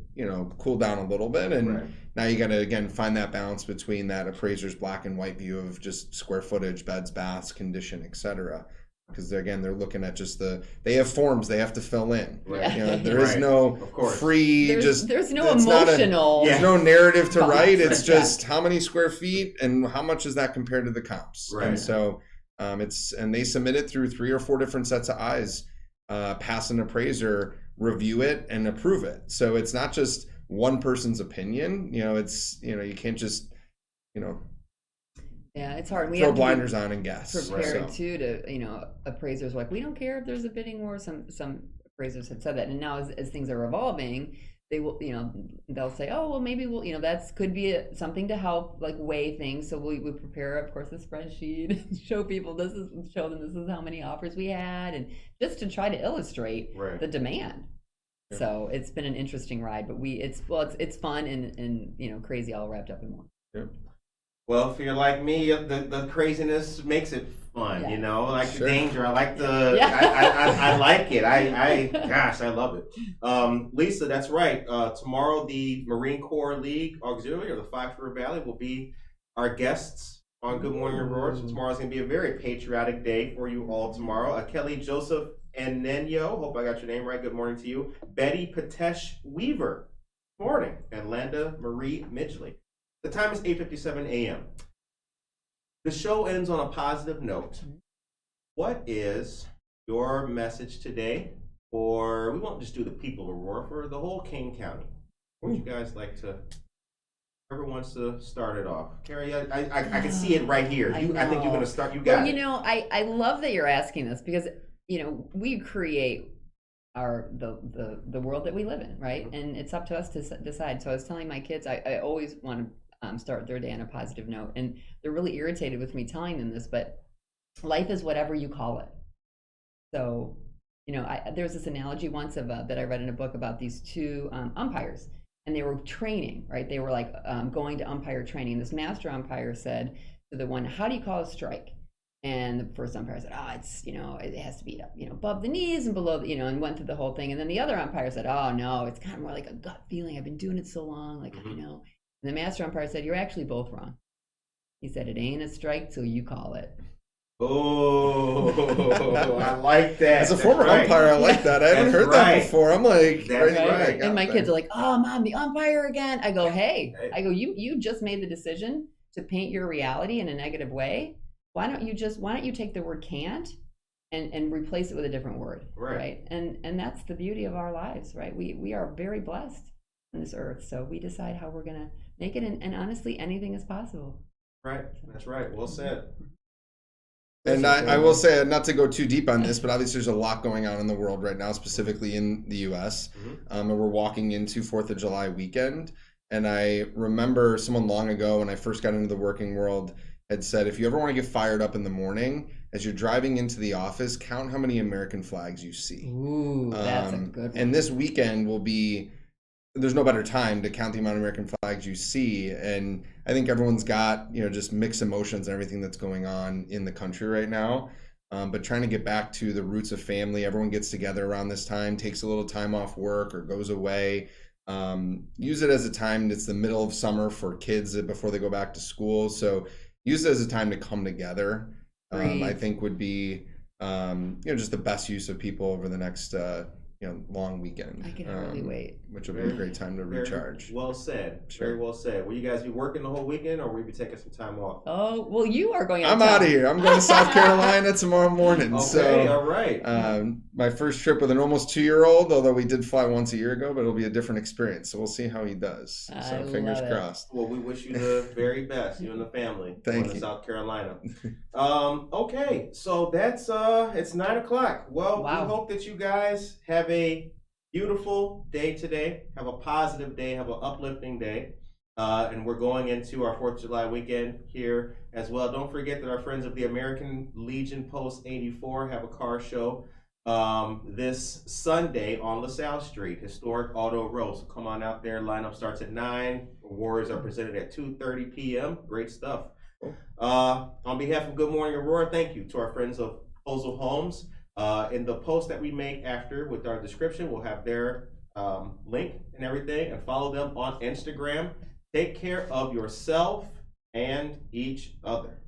cool down a little bit. And now you got to, again, find that balance between that appraiser's black and white view of just square footage, beds, baths, condition, etc. Because again, they're looking at just they have forms they have to fill in. Right. There is no free, there's no emotional. There's no narrative to write. It's just how many square feet and how much is that compared to the comps. Right. And so and they submit it through 3 or 4 different sets of eyes, pass an appraiser, review it, and approve it. So it's not just one person's opinion. It's you can't just it's hard. We throw have blinders on and guess. Prepared too to appraisers are like, we don't care if there's a bidding war. Some appraisers had said that, and now as things are evolving, they will they'll say, oh well, maybe we'll that's could be something to help like weigh things. So we prepare, of course, a spreadsheet and show people this is how many offers we had, and just to try to illustrate the demand. Yeah. So it's been an interesting ride, but it's fun and crazy all wrapped up in one. Yeah. Well, if you're like me, the craziness makes it fun, like the danger. I like I like it. I love it. Lisa, that's right. Tomorrow, the Marine Corps League Auxiliary, or the Fox River Valley, will be our guests on Good Morning Aurora. So tomorrow's going to be a very patriotic day for you all tomorrow. Kelly Joseph and Nenyo, hope I got your name right. Good morning to you. Betty Patesh Weaver, good morning. And Landa Marie Midgley. The time is 8:57 a.m. The show ends on a positive note. What is your message today? Or we won't just do the people of Aurora, for the whole King County. What would you guys like to? Whoever wants to start it off. Carrie, I can see it right here. I think you're going to start. You got it. I love that you're asking this, because we create the world that we live in, right? And it's up to us to decide. So I was telling my kids, I always want to start their day on a positive note, and they're really irritated with me telling them this, but life is whatever you call it. So there's this analogy once that I read in a book about these 2 umpires, and they were training, right? They were like going to umpire training. This master umpire said to the one, how do you call a strike? And the first umpire said, it's, it has to be, above the knees and below, and went through the whole thing. And then the other umpire said, oh no, it's kind of more like a gut feeling. I've been doing it so long, like, I know. And the master umpire said, you're actually both wrong. He said, it ain't a strike till you call it. Oh, I like that. As a former umpire, I like that. I haven't heard that before. I'm like, right. And my kids are like, oh, Mom, the umpire again. I go, hey. You just made the decision to paint your reality in a negative way. Why don't you take the word can't and replace it with a different word, right? And that's the beauty of our lives, right? We are very blessed on this earth. So we decide how we're going to make it. And honestly, anything is possible. Right. That's right. Well said. And I will say, not to go too deep on this, but obviously there's a lot going on in the world right now, specifically in the U.S. And we're walking into 4th of July weekend. And I remember someone long ago when I first got into the working world had said, if you ever want to get fired up in the morning, as you're driving into the office, count how many American flags you see. Ooh, that's a good one. And this weekend will be, there's no better time to count the amount of American flags you see. And I think everyone's got, just mixed emotions and everything that's going on in the country right now. But trying to get back to the roots of family, everyone gets together around this time, takes a little time off work or goes away. Use it as a time, it's the middle of summer for kids before they go back to school. So use it as a time to come together. I think would be, just the best use of people over the next, long weekend. I can hardly wait. Which will be a great time to recharge. Very well said. Sure. Very well said. Will you guys be working the whole weekend, or will you be taking some time off? Oh, well, you are going I'm out of here. I'm going to South Carolina tomorrow morning. Okay, so, all right. My first trip with an almost 2-year-old, although we did fly once a year ago, but it'll be a different experience. So we'll see how he does. So fingers crossed. Well, we wish you the very best, you and the family. Thank going you. to South Carolina. Okay, so that's it's 9:00. Well, Wow. we hope that you guys have a beautiful day today. Have a positive day. Have an uplifting day. And we're going into our 4th of July weekend here as well. Don't forget that our friends of the American Legion Post 84 have a car show this Sunday on LaSalle Street, historic Auto Row. So come on out there. Lineup starts at 9. Awards are presented at 2:30 p.m. Great stuff. On behalf of Good Morning Aurora, thank you to our friends of Holzl Homes. In the post that we make after with our description, we'll have their link and everything, and follow them on Instagram. Take care of yourself and each other.